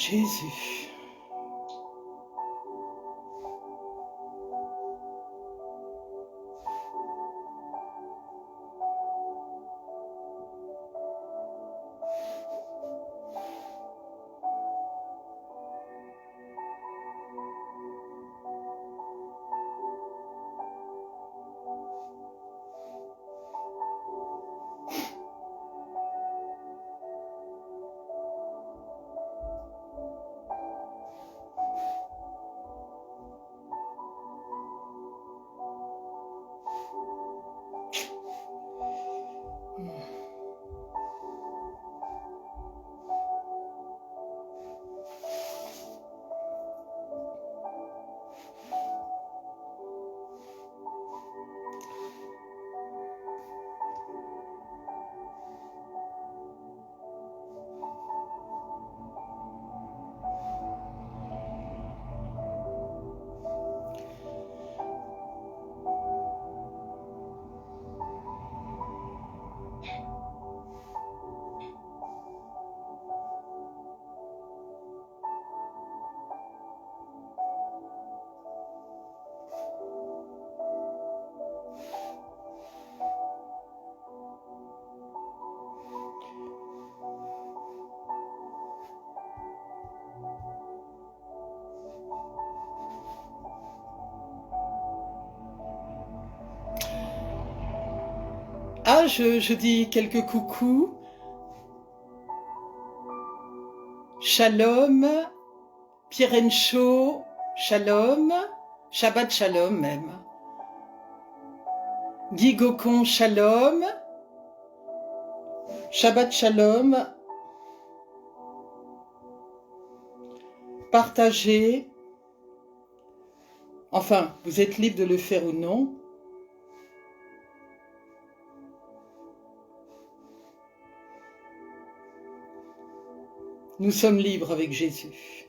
Jésus. Ah, je dis quelques coucous. Shalom, Pierencho, shalom, Shabbat shalom même. Guy Gocon, shalom, Shabbat shalom. Partagez. Enfin, vous êtes libre de le faire ou non. Nous sommes libres avec Jésus.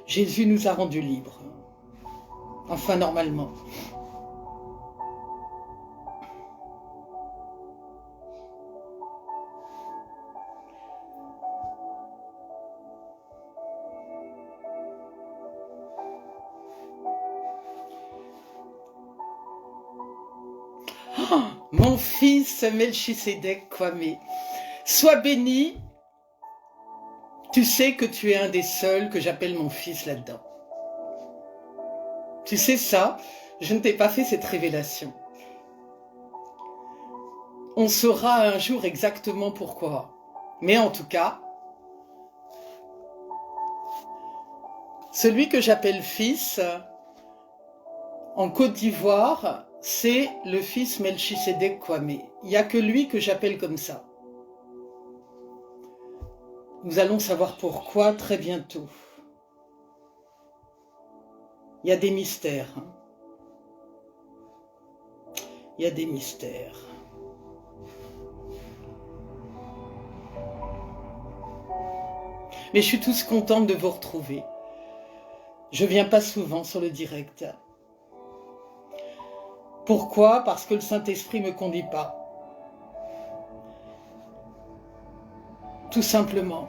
Jésus nous a rendus libres. Enfin, normalement. Oh, mon fils Melchisedec Kwame, sois béni. Tu sais que tu es un des seuls que j'appelle mon fils là-dedans. Tu sais ça, je ne t'ai pas fait cette révélation. On saura un jour exactement pourquoi. Mais en tout cas, celui que j'appelle fils, en Côte d'Ivoire, c'est le fils Melchisedec Kwame. Il n'y a que lui que j'appelle comme ça. Nous allons savoir pourquoi très bientôt. Il y a des mystères. Il y a des mystères. Mais je suis tous contente de vous retrouver. Je viens pas souvent sur le direct. Pourquoi? Parce que le Saint-Esprit ne me conduit pas. Tout simplement.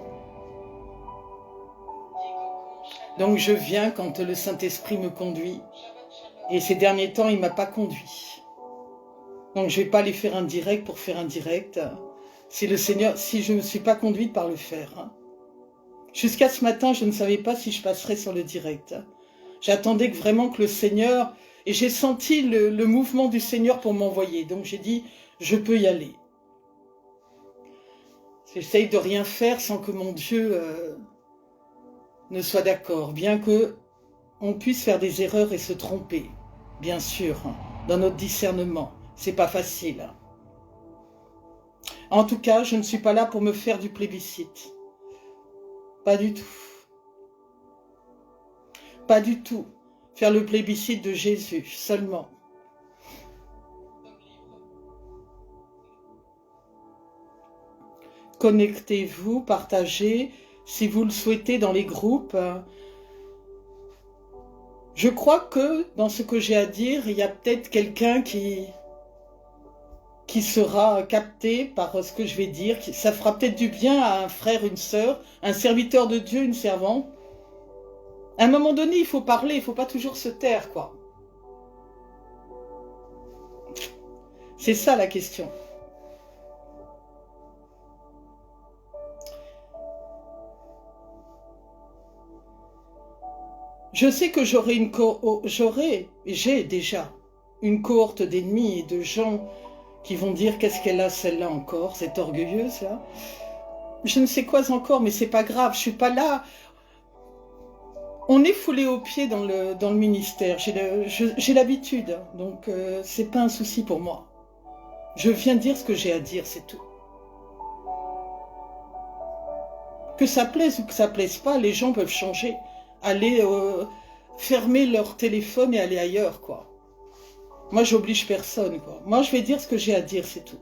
Donc je viens quand le Saint-Esprit me conduit. Et ces derniers temps, il ne m'a pas conduit. Donc je ne vais pas aller faire un direct pour faire un direct. Si le Seigneur, si je ne me suis pas conduite par le faire. Jusqu'à ce matin, je ne savais pas si je passerais sur le direct. J'attendais vraiment que le Seigneur... Et j'ai senti le mouvement du Seigneur pour m'envoyer. Donc j'ai dit, je peux y aller. J'essaye de rien faire sans que mon Dieu ne soit d'accord. Bien que on puisse faire des erreurs et se tromper. Bien sûr, dans notre discernement. C'est pas facile. En tout cas, je ne suis pas là pour me faire du plébiscite. Pas du tout. Pas du tout. Faire le plébiscite de Jésus, seulement. Connectez-vous, partagez, si vous le souhaitez, dans les groupes. Je crois que, dans ce que j'ai à dire, il y a peut-être quelqu'un qui sera capté par ce que je vais dire. Ça fera peut-être du bien à un frère, une sœur, un serviteur de Dieu, une servante. À un moment donné, il faut parler, il ne faut pas toujours se taire, quoi. C'est ça la question. Je sais que j'ai déjà une cohorte d'ennemis et de gens qui vont dire qu'est-ce qu'elle a celle-là encore, cette orgueilleuse là. Je ne sais quoi encore, mais c'est pas grave, je suis pas là. On est foulé aux pieds dans le ministère, j'ai l'habitude, donc c'est pas un souci pour moi. Je viens dire ce que j'ai à dire, c'est tout. Que ça plaise ou que ça plaise pas, les gens peuvent changer, aller fermer leur téléphone et aller ailleurs, quoi. Moi, j'oblige personne, quoi. Moi, je vais dire ce que j'ai à dire, c'est tout.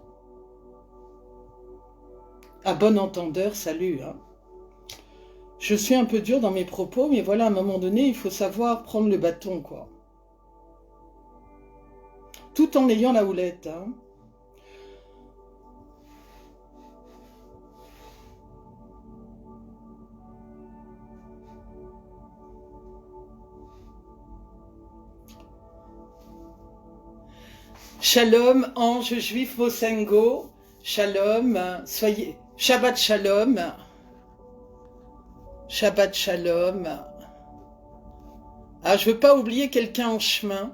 À bon entendeur, salut, hein. Je suis un peu dur dans mes propos, mais voilà, à un moment donné, il faut savoir prendre le bâton, quoi. Tout en ayant la houlette, hein. Shalom, ange juif Mosengo, shalom, soyez, Shabbat shalom, Shabbat shalom. Ah, je veux pas oublier quelqu'un en chemin.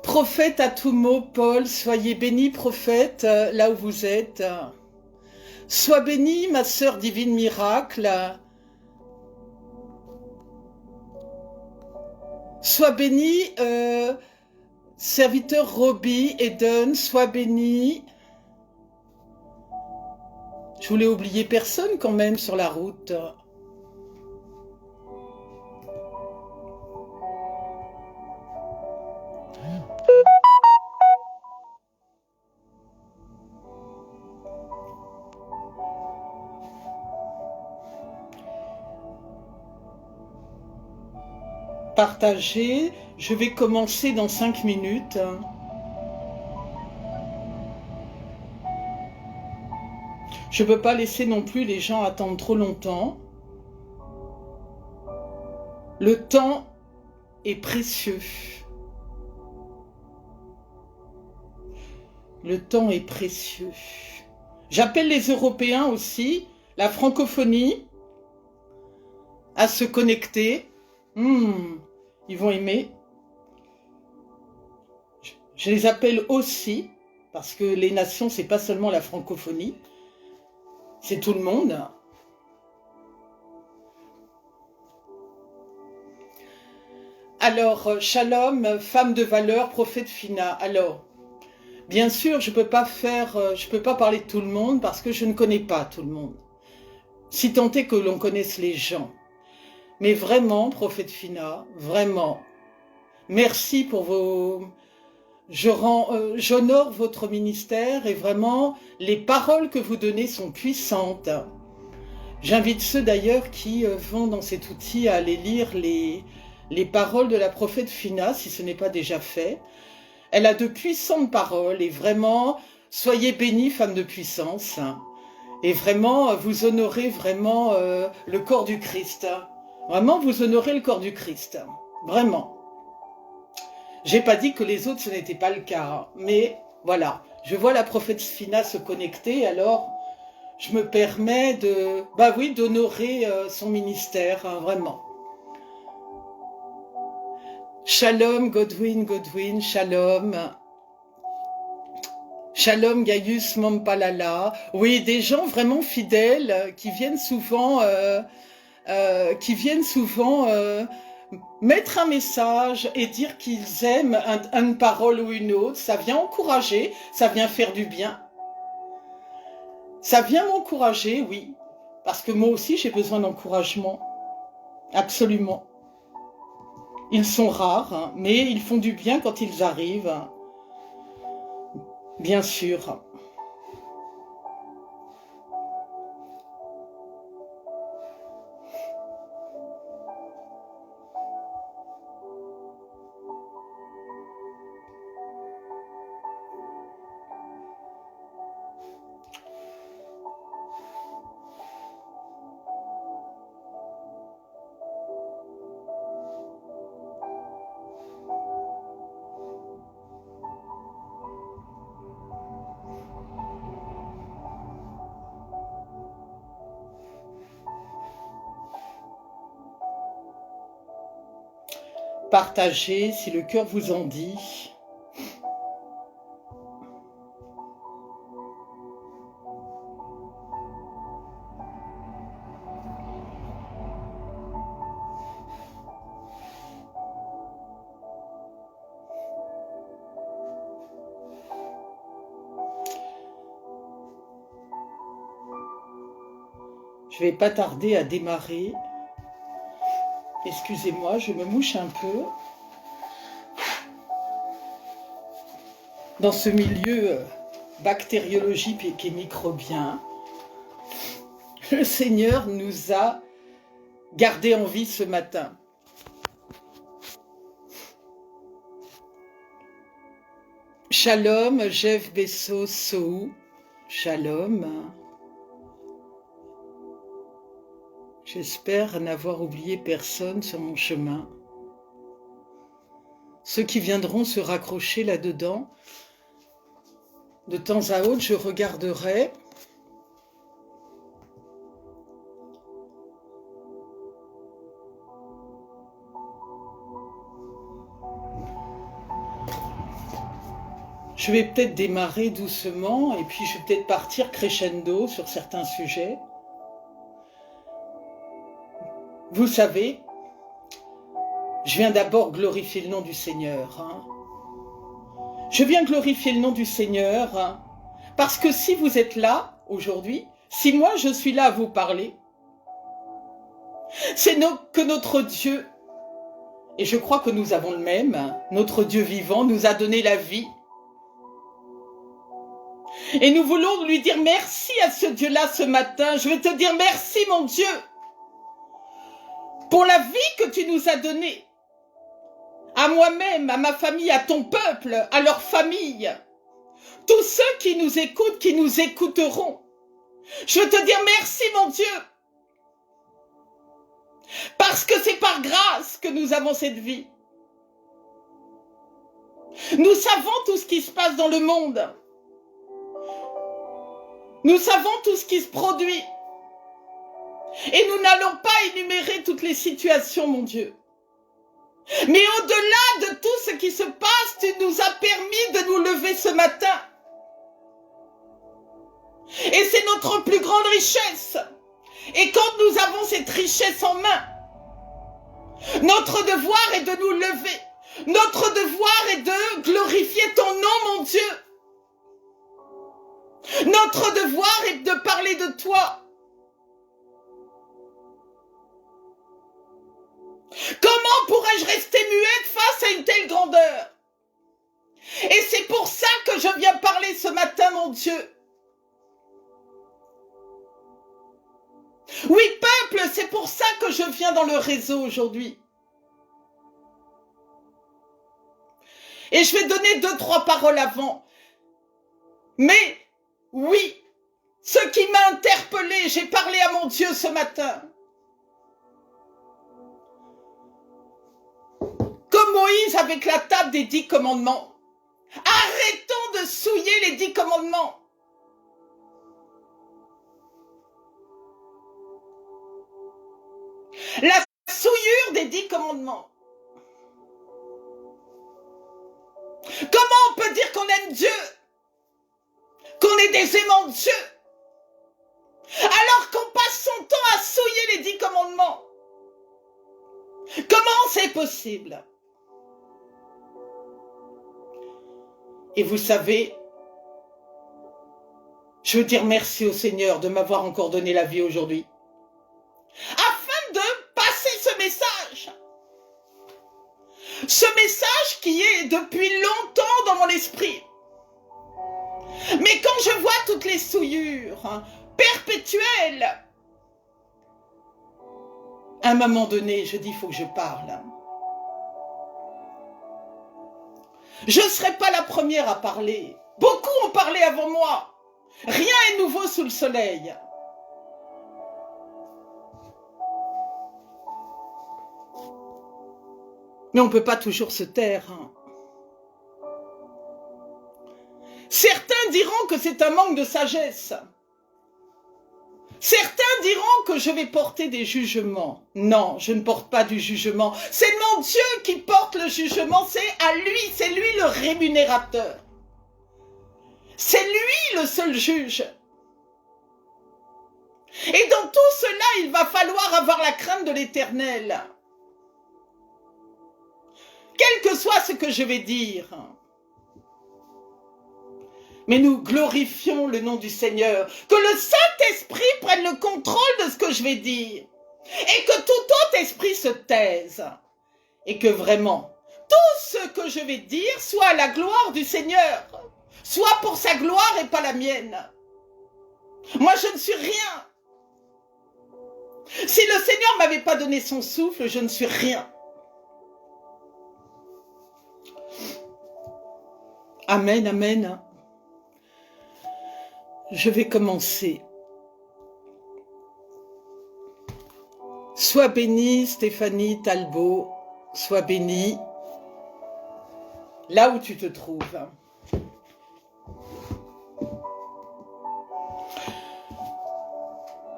Prophète à tout mot, Paul, soyez béni, prophète, là où vous êtes. Sois béni, ma sœur divine miracle. Sois béni, serviteur Roby, Eden, sois béni. Je voulais oublier personne quand même sur la route. Partagez, je vais commencer dans 5 minutes. Je ne peux pas laisser non plus les gens attendre trop longtemps. Le temps est précieux. Le temps est précieux. J'appelle les Européens aussi, la francophonie, à se connecter. Ils vont aimer. Je les appelle aussi, parce que les nations, c'est pas seulement la francophonie, c'est tout le monde. Alors, shalom, femme de valeur, prophète Fina. Alors, bien sûr, je peux pas parler de tout le monde parce que je ne connais pas tout le monde. Si tant est que l'on connaisse les gens. Mais vraiment, prophète Fina, vraiment, merci pour vos... J'honore votre ministère et vraiment, les paroles que vous donnez sont puissantes. J'invite ceux d'ailleurs qui vont dans cet outil à aller lire les paroles de la prophète Fina, si ce n'est pas déjà fait. Elle a de puissantes paroles et vraiment, soyez bénis, femme de puissance. Et vraiment, vous honorez vraiment le corps du Christ. Vraiment, vous honorez le corps du Christ. Vraiment. J'ai pas dit que les autres, ce n'était pas le cas. Mais voilà, je vois la prophète Sphina se connecter, alors je me permets de, bah oui, d'honorer son ministère, hein, vraiment. Shalom, Godwin, shalom. Shalom, Gaius, Mampalala. Oui, des gens vraiment fidèles qui viennent souvent, mettre un message et dire qu'ils aiment une parole ou une autre. Ça vient encourager, ça vient faire du bien. Ça vient m'encourager, oui. Parce que moi aussi, j'ai besoin d'encouragement. Absolument. Ils sont rares, hein, mais ils font du bien quand ils arrivent. Bien sûr. Partagez si le cœur vous en dit. Je vais pas tarder à démarrer. Excusez-moi, je me mouche un peu. Dans ce milieu bactériologique et microbien, le Seigneur nous a gardés en vie ce matin. Shalom, Jeff Bezos Sou. Shalom. J'espère n'avoir oublié personne sur mon chemin. Ceux qui viendront se raccrocher là-dedans, de temps à autre, je regarderai. Je vais peut-être démarrer doucement et puis je vais peut-être partir crescendo sur certains sujets. Vous savez, je viens d'abord glorifier le nom du Seigneur. Hein. Je viens glorifier le nom du Seigneur hein, parce que si vous êtes là aujourd'hui, si moi je suis là à vous parler, c'est que notre Dieu, et je crois que nous avons le même, notre Dieu vivant nous a donné la vie. Et nous voulons lui dire merci à ce Dieu-là ce matin. Je vais te dire merci mon Dieu pour la vie que tu nous as donnée. À moi-même, à ma famille, à ton peuple, à leur famille. Tous ceux qui nous écoutent, qui nous écouteront. Je veux te dire merci mon Dieu. Parce que c'est par grâce que nous avons cette vie. Nous savons tout ce qui se passe dans le monde. Nous savons tout ce qui se produit. Et nous n'allons pas énumérer toutes les situations, mon Dieu. Mais au-delà de tout ce qui se passe, tu nous as permis de nous lever ce matin. Et c'est notre plus grande richesse. Et quand nous avons cette richesse en main, notre devoir est de nous lever. Notre devoir est de glorifier ton nom, mon Dieu. Notre devoir est de parler de toi. Comment pourrais-je rester muette face à une telle grandeur? Et c'est pour ça que je viens parler ce matin, mon Dieu. Oui, peuple, c'est pour ça que je viens dans le réseau aujourd'hui. Et je vais donner 2-3 paroles avant. Mais, oui, ce qui m'a interpellé, j'ai parlé à mon Dieu ce matin. Comme Moïse avec la table des 10 commandements. Arrêtons de souiller les 10 commandements. La souillure des 10 commandements. Comment on peut dire qu'on aime Dieu, qu'on est des aimants de Dieu, alors qu'on passe son temps à souiller les 10 commandements? Comment c'est possible? Et vous savez, je veux dire merci au Seigneur de m'avoir encore donné la vie aujourd'hui, afin de passer ce message. Ce message qui est depuis longtemps dans mon esprit. Mais quand je vois toutes les souillures perpétuelles, à un moment donné, je dis, il faut que je parle. Je ne serai pas la première à parler. Beaucoup ont parlé avant moi. Rien n'est nouveau sous le soleil. Mais on ne peut pas toujours se taire. Certains diront que c'est un manque de sagesse. Certains diront que je vais porter des jugements. Non, je ne porte pas du jugement. C'est mon Dieu qui porte le jugement. C'est à lui, c'est lui le rémunérateur. C'est lui le seul juge. Et dans tout cela, il va falloir avoir la crainte de l'Éternel. Quel que soit ce que je vais dire. Mais nous glorifions le nom du Seigneur. Que le Saint-Esprit prenne le contrôle de ce que je vais dire. Et que tout autre esprit se taise. Et que vraiment, tout ce que je vais dire soit à la gloire du Seigneur. Soit pour sa gloire et pas la mienne. Moi, je ne suis rien. Si le Seigneur ne m'avait pas donné son souffle, je ne suis rien. Amen, amen. Je vais commencer. Sois bénie, Stéphanie Talbot. Sois bénie là où tu te trouves.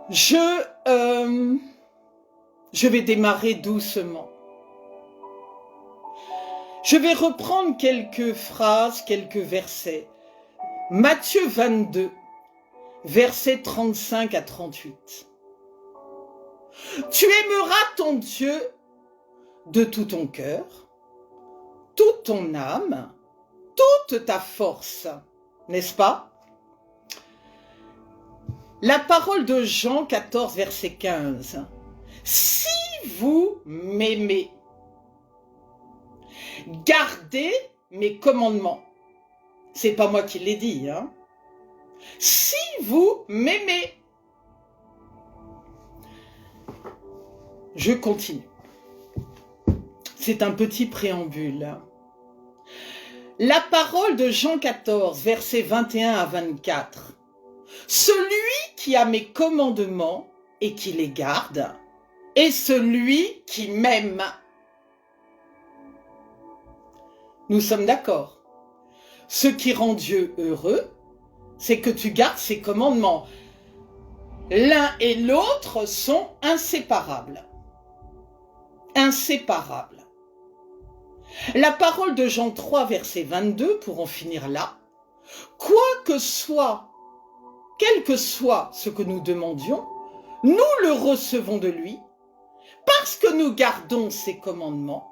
Je vais démarrer doucement. Je vais reprendre quelques phrases, quelques versets. Matthieu 22, versets 35 à 38. Tu aimeras ton Dieu de tout ton cœur, toute ton âme, toute ta force, n'est-ce pas? La parole de Jean 14, verset 15. Si vous m'aimez, gardez mes commandements. C'est pas moi qui l'ai dit, hein. Si vous m'aimez. Je continue. C'est un petit préambule. La parole de Jean 14, versets 21 à 24. Celui qui a mes commandements et qui les garde est celui qui m'aime. Nous sommes d'accord. Ce qui rend Dieu heureux, c'est que tu gardes ses commandements. L'un et l'autre sont inséparables. Inséparables. La parole de Jean 3, verset 22, pour en finir là. Quoi que soit, quel que soit ce que nous demandions, nous le recevons de lui, parce que nous gardons ses commandements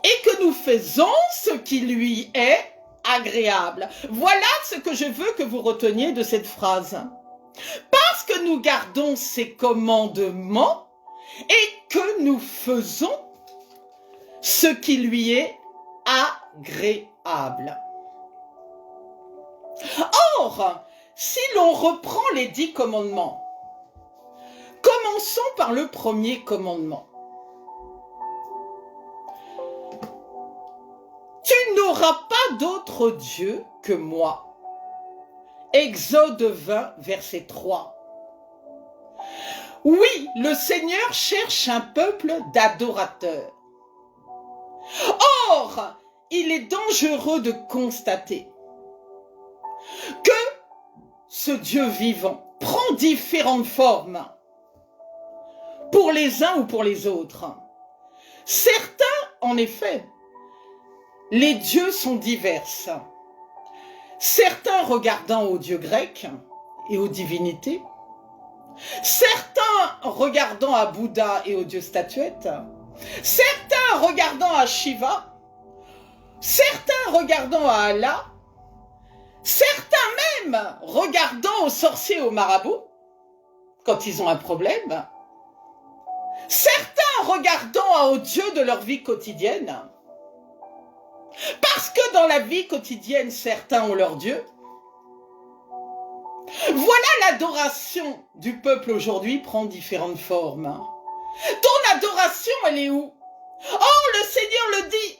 et que nous faisons ce qui lui est agréable. Voilà ce que je veux que vous reteniez de cette phrase. Parce que nous gardons ses commandements et que nous faisons ce qui lui est agréable. Or, si l'on reprend les 10 commandements, commençons par le premier commandement. Tu n'auras n'auras pas d'autre Dieu que moi. Exode 20, verset 3. Oui, le Seigneur cherche un peuple d'adorateurs. Or, il est dangereux de constater que ce Dieu vivant prend différentes formes pour les uns ou pour les autres. Certains, en effet, les dieux sont divers. Certains regardant aux dieux grecs et aux divinités, certains regardant à Bouddha et aux dieux statuettes, certains regardant à Shiva, certains regardant à Allah, certains même regardant aux sorciers et aux marabouts quand ils ont un problème, certains regardant aux dieux de leur vie quotidienne, parce que dans la vie quotidienne, certains ont leur Dieu. Voilà l'adoration du peuple aujourd'hui prend différentes formes. Ton adoration, elle est où? Oh, le Seigneur le dit.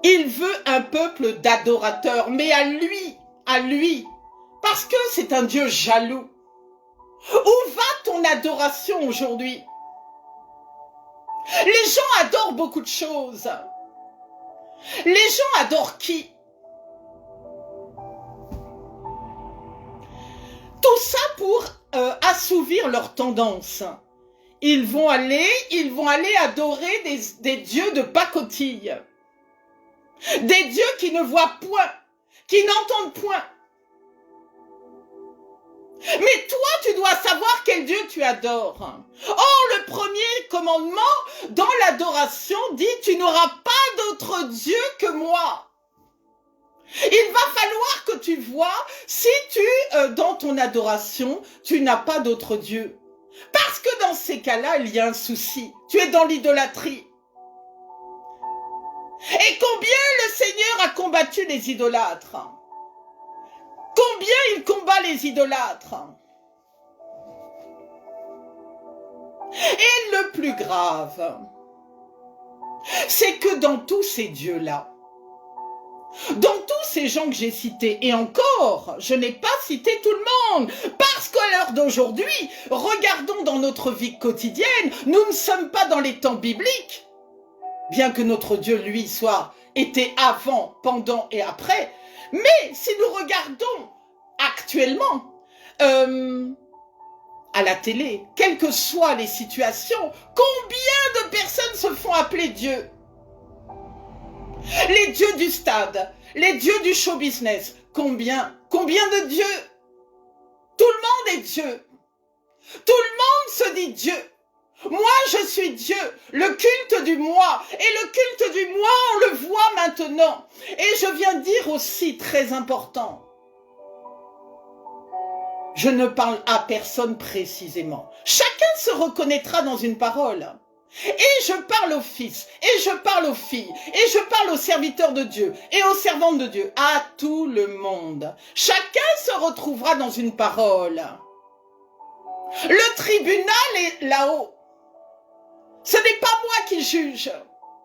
Il veut un peuple d'adorateurs, mais à lui, parce que c'est un Dieu jaloux. Où va ton adoration aujourd'hui? Les gens adorent beaucoup de choses. Les gens adorent qui? Tout ça pour assouvir leur tendance. Ils vont aller adorer des dieux de pacotille. Des dieux qui ne voient point, qui n'entendent point. Mais toi, tu dois savoir quel Dieu tu adores. Or, le premier commandement dans l'adoration dit « Tu n'auras pas d'autre Dieu que moi ». Il va falloir que tu vois si dans ton adoration, tu n'as pas d'autre Dieu. Parce que dans ces cas-là, il y a un souci. Tu es dans l'idolâtrie. Et combien le Seigneur a combattu les idolâtres? Combien il combat les idolâtres? Et le plus grave, c'est que dans tous ces dieux-là, dans tous ces gens que j'ai cités, et encore, je n'ai pas cité tout le monde, parce qu'à l'heure d'aujourd'hui, regardons dans notre vie quotidienne, nous ne sommes pas dans les temps bibliques, bien que notre Dieu, lui, était avant, pendant et après. Mais si nous regardons actuellement à la télé, quelles que soient les situations, combien de personnes se font appeler Dieu? Les dieux du stade, les dieux du show business, combien de dieux? Tout le monde est Dieu. Tout le monde se dit Dieu. Moi, je suis Dieu, le culte du moi. Et le culte du moi, on le voit maintenant. Et je viens dire aussi, très important, je ne parle à personne précisément. Chacun se reconnaîtra dans une parole. Et je parle aux fils, et je parle aux filles, et je parle aux serviteurs de Dieu, et aux servantes de Dieu, à tout le monde. Chacun se retrouvera dans une parole. Le tribunal est là-haut. Ce n'est pas moi qui juge.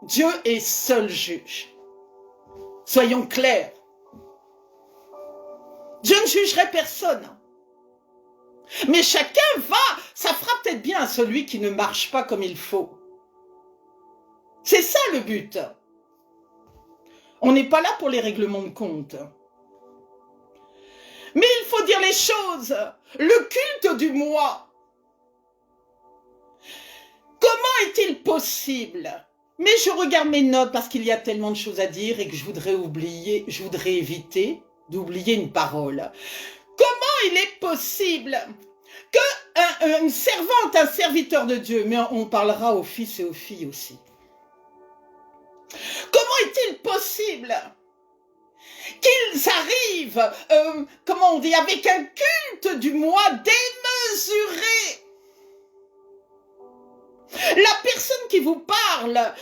Dieu est seul juge. Soyons clairs. Je ne jugerai personne. Mais chacun ça fera peut-être bien à celui qui ne marche pas comme il faut. C'est ça le but. On n'est pas là pour les règlements de compte. Mais il faut dire les choses. Le culte du moi. Comment est-il possible? Mais je regarde mes notes parce qu'il y a tellement de choses à dire et que je voudrais éviter d'oublier une parole. Comment il est possible qu'une servante, un serviteur de Dieu, mais on parlera aux fils et aux filles aussi. Comment est-il possible qu'ils arrivent, avec un culte du moi démesuré? La personne qui vous parle,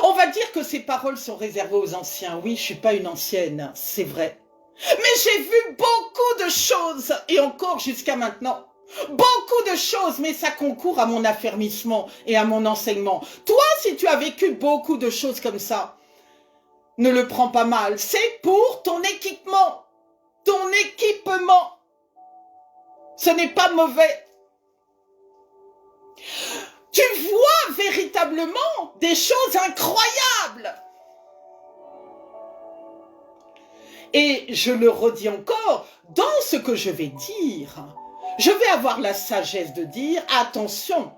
on va dire que ces paroles sont réservées aux anciens. Oui, je suis pas une ancienne, c'est vrai. Mais j'ai vu beaucoup de choses, et encore jusqu'à maintenant. Beaucoup de choses, mais ça concourt à mon affermissement et à mon enseignement. Toi, si tu as vécu beaucoup de choses comme ça, ne le prends pas mal. C'est pour ton équipement. Ton équipement. Ce n'est pas mauvais. Tu vois véritablement des choses incroyables. Et je le redis encore, dans ce que je vais dire, je vais avoir la sagesse de dire, attention,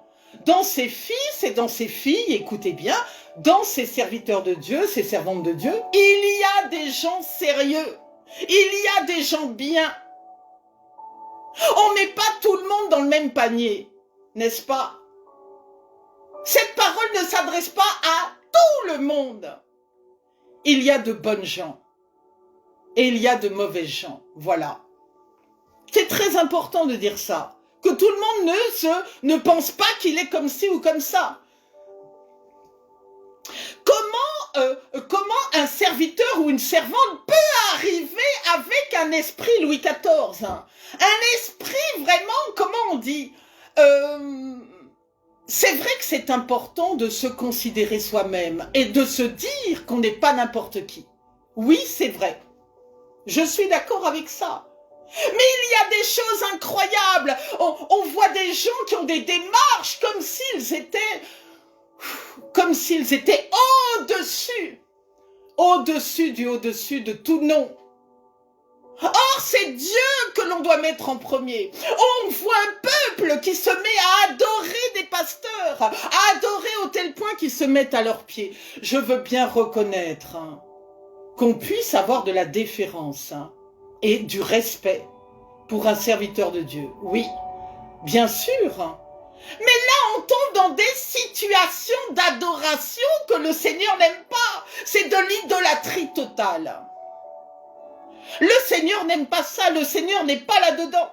dans ces fils et dans ces filles, écoutez bien, dans ces serviteurs de Dieu, ces servantes de Dieu, il y a des gens sérieux, il y a des gens bien. On met pas tout le monde dans le même panier, n'est-ce pas? Cette parole ne s'adresse pas à tout le monde. Il y a de bonnes gens et il y a de mauvais gens, voilà. C'est très important de dire ça, que tout le monde ne pense pas qu'il est comme ci ou comme ça. Comment un serviteur ou une servante peut arriver avec un esprit Louis XIV, hein? Un esprit vraiment, comment on dit, c'est vrai que c'est important de se considérer soi-même et de se dire qu'on n'est pas n'importe qui. Oui, c'est vrai. Je suis d'accord avec ça. Mais il y a des choses incroyables. On voit des gens qui ont des démarches comme s'ils étaient au-dessus du au-dessus de tout nom. Or, c'est Dieu que l'on doit mettre en premier. On voit un peuple qui se met à adorer des pasteurs, à adorer au tel point qu'ils se mettent à leurs pieds. Je veux bien reconnaître qu'on puisse avoir de la déférence et du respect pour un serviteur de Dieu. Oui, bien sûr. Mais là, on tombe dans des situations d'adoration que le Seigneur n'aime pas. C'est de l'idolâtrie totale. Le Seigneur n'aime pas ça, le Seigneur n'est pas là-dedans.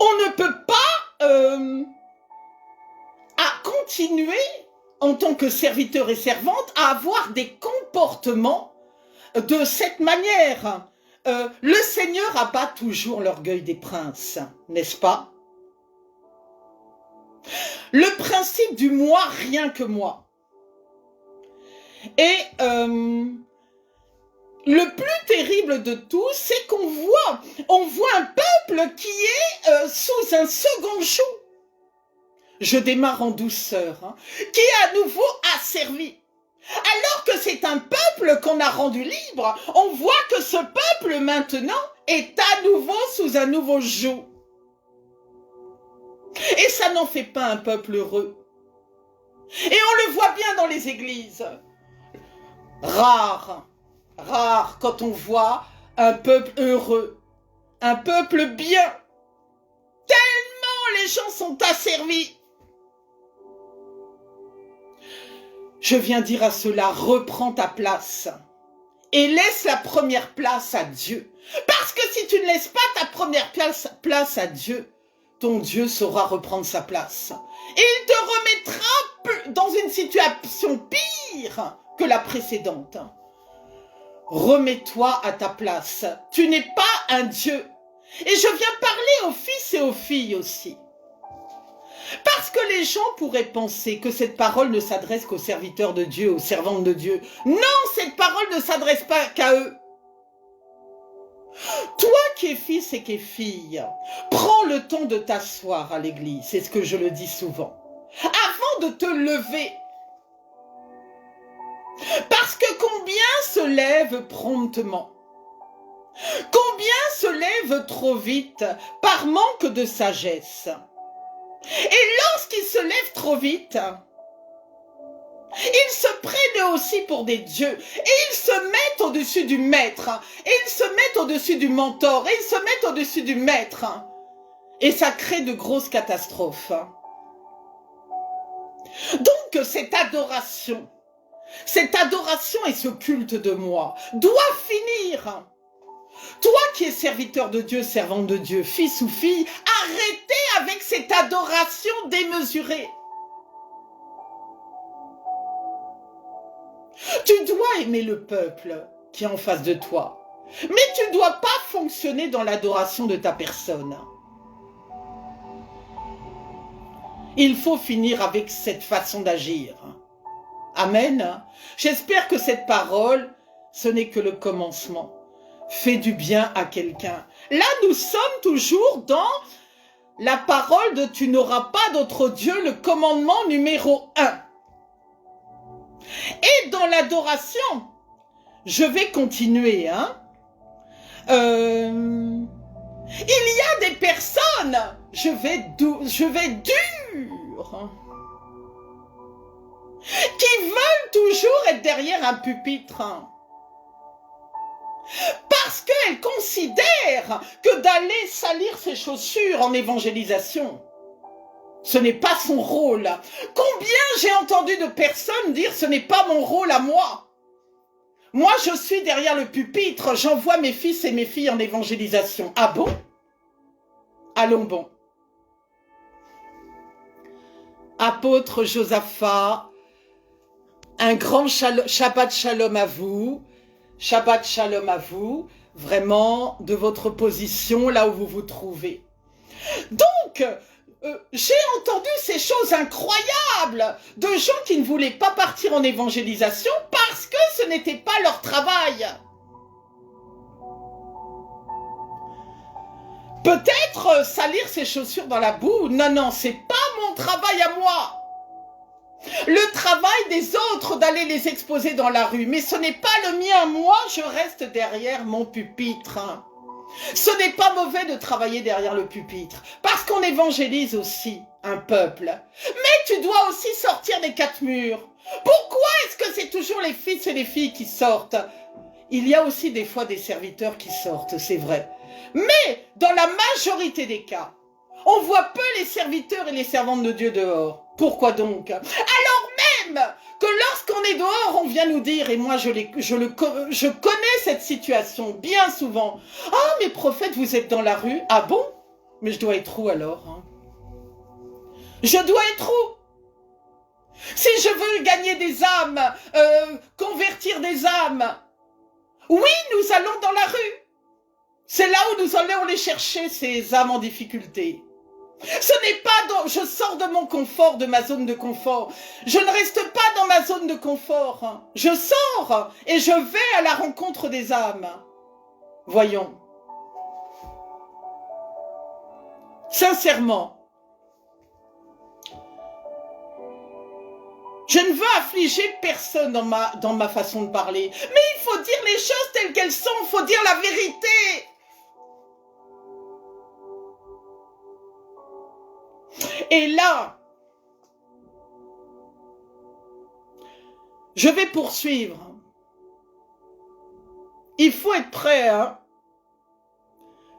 On ne peut pas continuer en tant que serviteur et servante à avoir des comportements de cette manière. Le Seigneur abat toujours l'orgueil des princes, n'est-ce pas? Le principe du moi, rien que moi. Et le plus terrible de tout, c'est qu'on voit un peuple qui est sous un second joug. Je démarre en douceur, qui est à nouveau asservi. Alors que c'est un peuple qu'on a rendu libre, on voit que ce peuple maintenant est à nouveau sous un nouveau joug. Et ça n'en fait pas un peuple heureux. Et on le voit bien dans les églises. Rare quand on voit un peuple heureux, un peuple bien. Tellement les gens sont asservis. Je viens dire à cela, reprends ta place et laisse la première place à Dieu. Parce que si tu ne laisses pas ta première place à Dieu, ton Dieu saura reprendre sa place. Et il te remettra dans une situation pire que la précédente. Remets-toi à ta place. Tu n'es pas un Dieu. Et je viens parler aux fils et aux filles aussi. Parce que les gens pourraient penser que cette parole ne s'adresse qu'aux serviteurs de Dieu, aux servantes de Dieu. Non, cette parole ne s'adresse pas qu'à eux. Toi qui es fils et qui es fille, prends le temps de t'asseoir à l'église, c'est ce que je le dis souvent, avant de te lever. Parce que combien se lèvent promptement? Combien se lèvent trop vite par manque de sagesse? Et lorsqu'ils se lèvent trop vite, ils se prennent aussi pour des dieux. Et ils se mettent au-dessus du maître. Et ils se mettent au-dessus du mentor. Et ils se mettent au-dessus du maître. Et ça crée de grosses catastrophes. Donc cette adoration et ce culte de moi doit finir. Toi qui es serviteur de Dieu, servante de Dieu, fils ou fille, arrêtez avec cette adoration démesurée. Tu dois aimer le peuple qui est en face de toi. Mais tu ne dois pas fonctionner dans l'adoration de ta personne. Il faut finir avec cette façon d'agir. Amen. J'espère que cette parole, ce n'est que le commencement. Fais du bien à quelqu'un. Là, nous sommes toujours dans la parole de tu n'auras pas d'autre Dieu, le commandement numéro 1. Et dans l'adoration, je vais continuer. Il y a des personnes, je vais dur, qui veulent toujours être derrière un pupitre. Parce qu'elles considèrent que d'aller salir ses chaussures en évangélisation, ce n'est pas son rôle. Combien j'ai entendu de personnes dire ce n'est pas mon rôle à moi. Moi, je suis derrière le pupitre, j'envoie mes fils et mes filles en évangélisation. Ah bon? Allons bon. Apôtre Josaphat, un grand Shabbat Shalom à vous. Shabbat Shalom à vous, vraiment, de votre position, là où vous vous trouvez. Donc, j'ai entendu ces choses incroyables de gens qui ne voulaient pas partir en évangélisation parce que ce n'était pas leur travail. Peut-être salir ses chaussures dans la boue, non, c'est pas mon travail à moi. Le travail des autres d'aller les exposer dans la rue, mais ce n'est pas le mien. Moi, je reste derrière mon pupitre. Ce n'est pas mauvais de travailler derrière le pupitre, parce qu'on évangélise aussi un peuple. Mais tu dois aussi sortir des 4 murs. Pourquoi est-ce que c'est toujours les fils et les filles qui sortent? Il y a aussi des fois des serviteurs qui sortent, c'est vrai. Mais dans la majorité des cas, on voit peu les serviteurs et les servantes de Dieu dehors. Pourquoi donc? Alors même que lorsqu'on est dehors, on vient nous dire, et moi je connais cette situation bien souvent. Ah, mais prophète, vous êtes dans la rue? Ah bon? Mais je dois être où alors? Je dois être où? Si je veux gagner des âmes, convertir des âmes, oui, nous allons dans la rue. C'est là où nous allons les chercher, ces âmes en difficulté. Ce n'est pas je sors de mon confort, de ma zone de confort. Je ne reste pas dans ma zone de confort. Je sors et je vais à la rencontre des âmes. Voyons. Sincèrement, je ne veux affliger personne dans ma façon de parler. Mais il faut dire les choses telles qu'elles sont. Il faut dire la vérité. Et là, je vais poursuivre. Il faut être prêt, hein.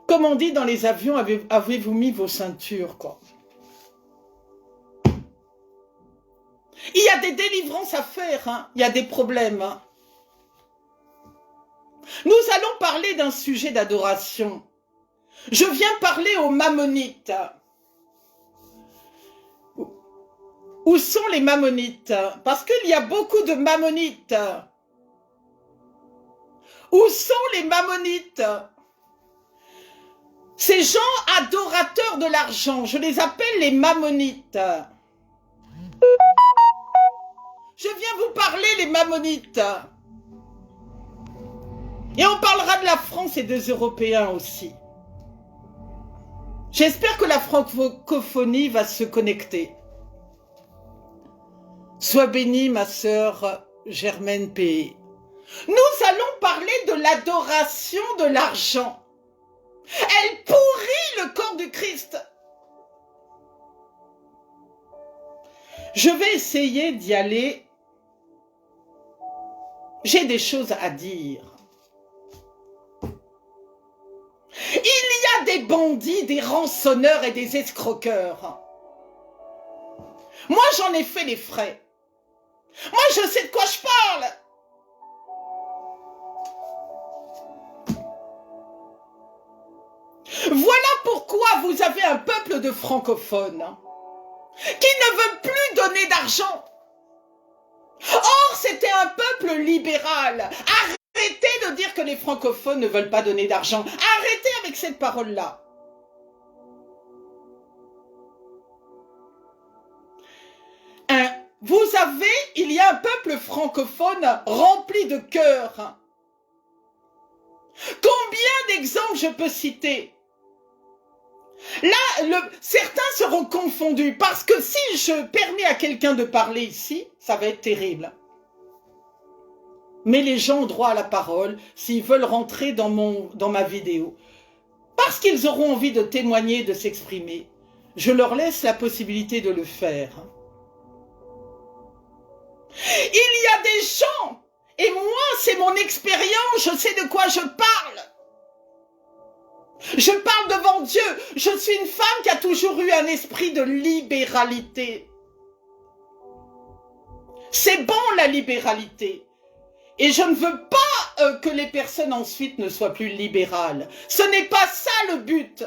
Comme on dit dans les avions, avez-vous mis vos ceintures, quoi. Il y a des délivrances à faire, hein. Il y a des problèmes. Hein. Nous allons parler d'un sujet d'adoration. Je viens parler aux Mammonites. Où sont les Mammonites? Parce qu'il y a beaucoup de Mammonites. Où sont les Mammonites? Ces gens adorateurs de l'argent, je les appelle les Mammonites. Je viens vous parler, les Mammonites. Et on parlera de la France et des Européens aussi. J'espère que la francophonie va se connecter. Sois bénie, ma sœur Germaine P. Nous allons parler de l'adoration de l'argent. Elle pourrit le corps du Christ. Je vais essayer d'y aller. J'ai des choses à dire. Il y a des bandits, des rançonneurs et des escroqueurs. Moi, j'en ai fait les frais. Moi, je sais de quoi je parle. Voilà pourquoi vous avez un peuple de francophones qui ne veut plus donner d'argent. Or, c'était un peuple libéral. Arrêtez de dire que les francophones ne veulent pas donner d'argent. Arrêtez avec cette parole-là. Il y a un peuple francophone rempli de cœur. Combien d'exemples je peux citer? Là, certains seront confondus parce que si je permets à quelqu'un de parler ici, ça va être terrible. Mais les gens ont droit à la parole s'ils veulent rentrer dans ma vidéo. Parce qu'ils auront envie de témoigner, de s'exprimer. Je leur laisse la possibilité de le faire. Il y a des gens, et moi c'est mon expérience, je sais de quoi je parle. Je parle devant Dieu, je suis une femme qui a toujours eu un esprit de libéralité. C'est bon la libéralité. Et je ne veux pas que les personnes ensuite ne soient plus libérales. Ce n'est pas ça le but.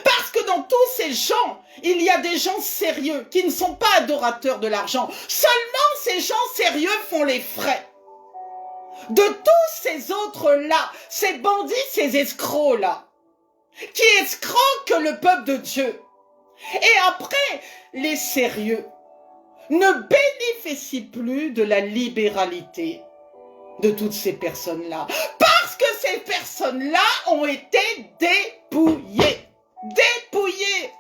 Parce que dans tous ces gens, il y a des gens sérieux qui ne sont pas adorateurs de l'argent. Seulement ces gens sérieux font les frais. De tous ces autres-là, ces bandits, ces escrocs-là, qui escroquent le peuple de Dieu. Et après, les sérieux ne bénéficient plus de la libéralité de toutes ces personnes-là. Parce que ces personnes-là ont été dépouillées. Dépouillées.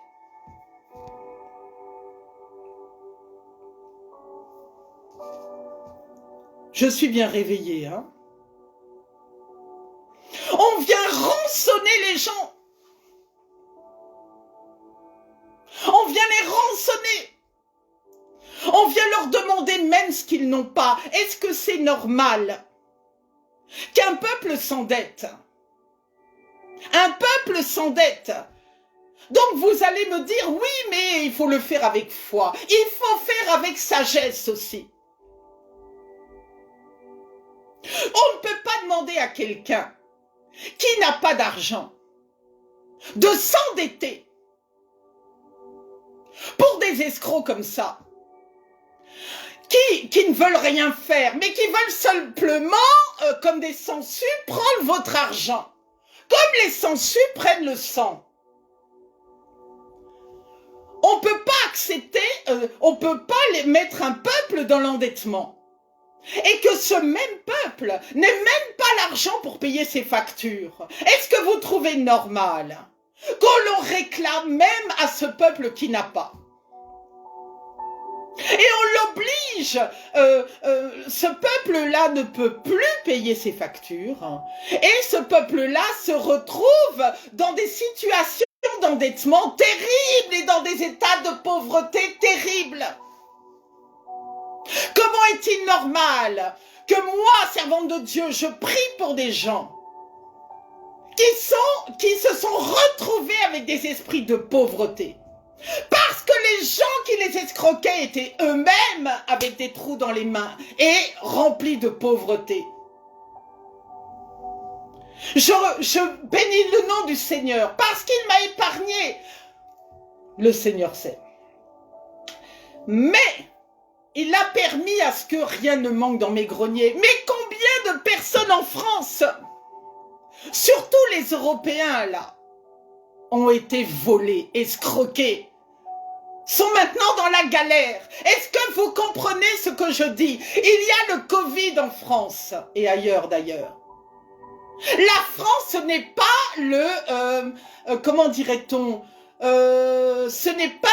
Je suis bien réveillée, hein. On vient rançonner les gens. On vient les rançonner. On vient leur demander même ce qu'ils n'ont pas. Est-ce que c'est normal qu'un peuple s'endette? Un peuple s'endette. Donc vous allez me dire, oui, mais il faut le faire avec foi. Il faut faire avec sagesse aussi. On ne peut pas demander à quelqu'un qui n'a pas d'argent de s'endetter pour des escrocs comme ça, qui ne veulent rien faire, mais qui veulent simplement, comme des sangsues, prendre votre argent. Comme les sangsues prennent le sang. On ne peut pas accepter, on ne peut pas mettre un peuple dans l'endettement. Et que ce même peuple n'ait même pas l'argent pour payer ses factures. Est-ce que vous trouvez normal qu'on l'on réclame même à ce peuple qui n'a pas? Et on l'oblige, ce peuple-là ne peut plus payer ses factures. Et ce peuple-là se retrouve dans des situations d'endettement terribles et dans des états de pauvreté terribles. Comment est-il normal que moi, servante de Dieu, je prie pour des gens qui se sont retrouvés avec des esprits de pauvreté? Parce que les gens qui les escroquaient étaient eux-mêmes avec des trous dans les mains et remplis de pauvreté. Je bénis le nom du Seigneur parce qu'il m'a épargné. Le Seigneur sait. Mais il a permis à ce que rien ne manque dans mes greniers. Mais combien de personnes en France, surtout les Européens là, ont été volés, escroqués, sont maintenant dans la galère. Est-ce que vous comprenez ce que je dis? Il y a le Covid en France et ailleurs d'ailleurs. La France, ce n'est pas le, comment dirait-on, ce n'est pas,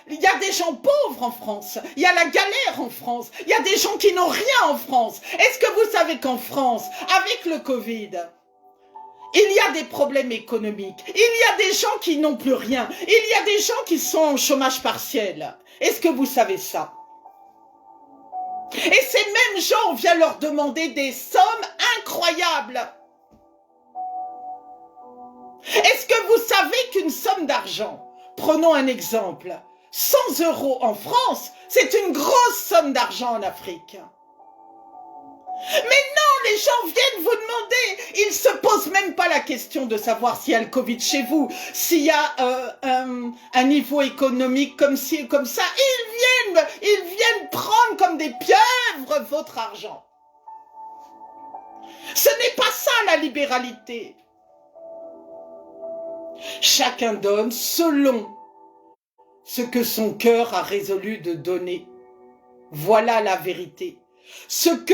il y a des gens pauvres en France, il y a la galère en France, il y a des gens qui n'ont rien en France. Est-ce que vous savez qu'en France, avec le Covid, il y a des problèmes économiques, il y a des gens qui n'ont plus rien, il y a des gens qui sont en chômage partiel. Est-ce que vous savez ça? Et ces mêmes gens, on vient leur demander des sommes incroyables. Est-ce que vous savez qu'une somme d'argent, prenons un exemple, 100 € en France, c'est une grosse somme d'argent en Afrique. Mais non, les gens viennent vous demander, ils se posent même pas la question de savoir s'il y a le Covid chez vous, s'il y a un niveau économique comme ci et comme ça. Ils viennent prendre comme des pieuvres votre argent. Ce n'est pas ça la libéralité. Chacun donne selon ce que son cœur a résolu de donner. Voilà la vérité. Ce que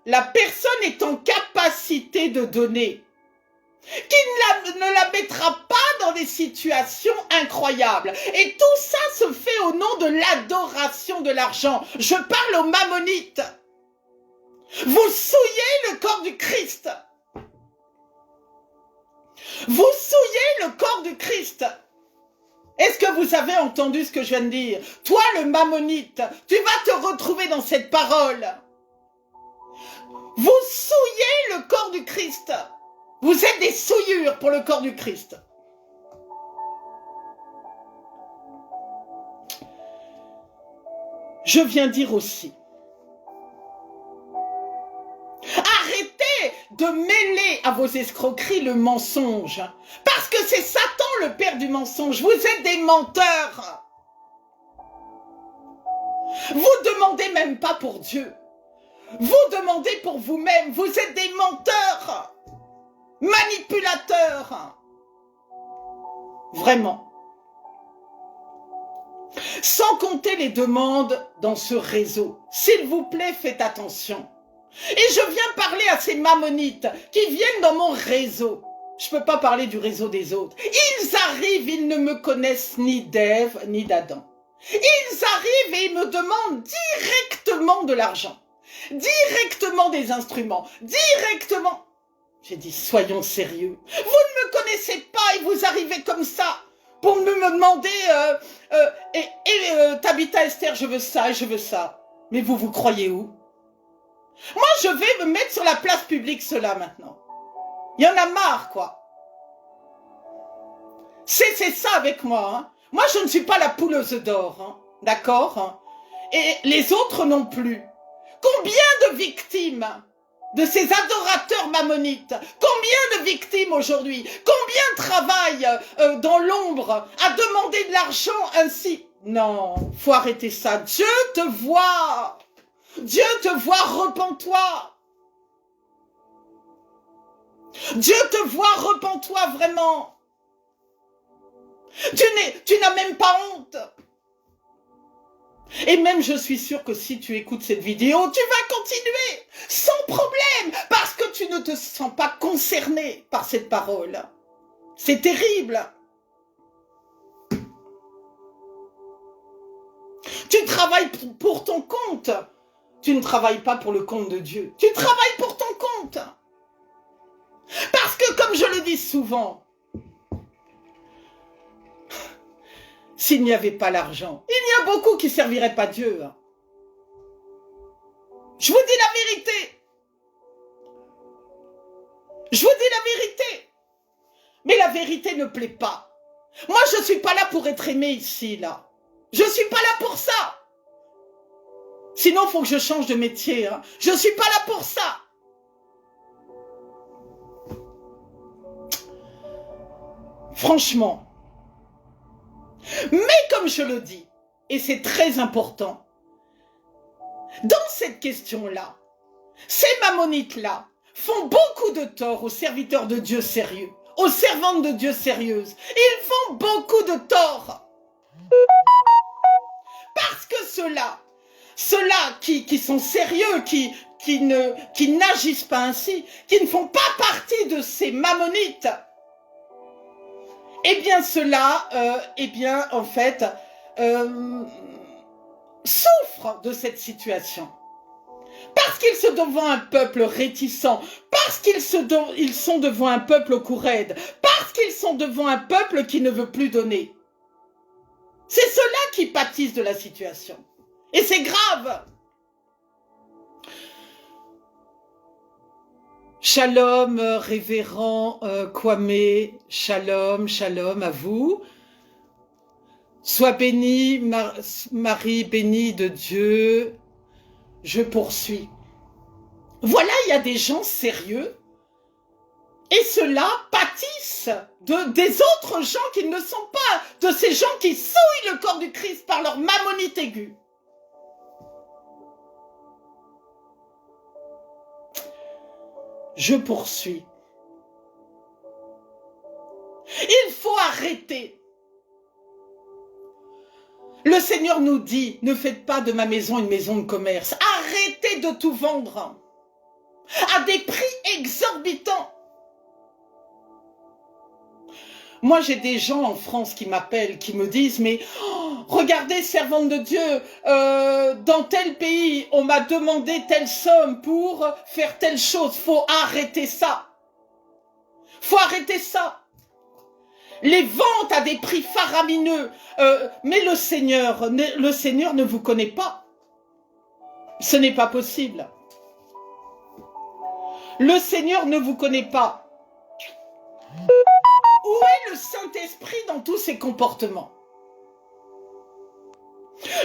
la personne est en capacité de donner, qui ne la mettra pas dans des situations incroyables. Et tout ça se fait au nom de l'adoration de l'argent. Je parle aux mammonites. Vous souillez le corps du Christ. Vous souillez le corps du Christ. Est-ce que vous avez entendu ce que je viens de dire? Toi, le mammonite, tu vas te retrouver dans cette parole. Vous souillez le corps du Christ. Vous êtes des souillures pour le corps du Christ. Je viens dire aussi, arrêtez de mêler à vos escroqueries le mensonge. Parce que c'est Satan le père du mensonge. Vous êtes des menteurs. Vous demandez même pas pour Dieu. Vous demandez pour vous-même. Vous êtes des menteurs. Manipulateurs. Vraiment. Sans compter les demandes dans ce réseau. S'il vous plaît, faites attention. Et je viens parler à ces mammonites qui viennent dans mon réseau. Je ne peux pas parler du réseau des autres. Ils arrivent, ils ne me connaissent ni d'Ève ni d'Adam. Ils arrivent et ils me demandent directement de l'argent. Directement des instruments. Directement. J'ai dit, soyons sérieux. Vous ne me connaissez pas et vous arrivez comme ça pour me demander Tabitha Esther, je veux ça et je veux ça. Mais vous croyez où? Moi, je vais me mettre sur la place publique, cela, maintenant. Il y en a marre, quoi. C'est ça avec moi. Hein. Moi, je ne suis pas la poule aux œufs d'or. Hein. D'accord hein. Et les autres non plus. Combien de victimes de ces adorateurs mammonites? Combien de victimes aujourd'hui? Combien travaillent dans l'ombre à demander de l'argent ainsi? Non, faut arrêter ça. Dieu te voit. Dieu te voit, repens-toi. Dieu te voit, repens-toi vraiment. Tu n'as même pas honte. Et même je suis sûre que si tu écoutes cette vidéo, tu vas continuer sans problème parce que tu ne te sens pas concerné par cette parole. C'est terrible. Tu travailles pour ton compte. Tu ne travailles pas pour le compte de Dieu. Tu travailles pour ton compte. Parce que, comme je le dis souvent, s'il n'y avait pas l'argent, il y a beaucoup qui ne serviraient pas Dieu. Je vous dis la vérité. Je vous dis la vérité. Mais la vérité ne plaît pas. Moi, je ne suis pas là pour être aimé ici, là. Je ne suis pas là pour ça. Sinon, il faut que je change de métier. Hein. Je ne suis pas là pour ça. Franchement. Mais comme je le dis, et c'est très important, dans cette question-là, ces mammonites-là font beaucoup de tort aux serviteurs de Dieu sérieux, aux servantes de Dieu sérieuses. Ils font beaucoup de tort. Parce que ceux-là qui sont sérieux, qui n'agissent pas ainsi, qui ne font pas partie de ces mammonites, eh bien ceux-là, en fait, souffrent de cette situation. Parce qu'ils sont devant un peuple réticent, parce qu'ils sont devant un peuple au cou raide, parce qu'ils sont devant un peuple qui ne veut plus donner. C'est ceux-là qui pâtissent de la situation. Et c'est grave. Shalom, révérend Kwame, shalom, shalom à vous. Sois bénie, Marie bénie de Dieu. Je poursuis. Voilà, il y a des gens sérieux et ceux-là pâtissent des autres gens qui ne sont pas, de ces gens qui souillent le corps du Christ par leur mammonite aiguë. Je poursuis. Il faut arrêter. Le Seigneur nous dit, ne faites pas de ma maison une maison de commerce. Arrêtez de tout vendre à des prix exorbitants. Moi, j'ai des gens en France qui m'appellent, qui me disent, mais regardez, servante de Dieu, dans tel pays, on m'a demandé telle somme pour faire telle chose. Faut arrêter ça. Faut arrêter ça. Les ventes à des prix faramineux. Mais le Seigneur ne vous connaît pas. Ce n'est pas possible. Le Seigneur ne vous connaît pas. Où est le Saint-Esprit dans tous ces comportements?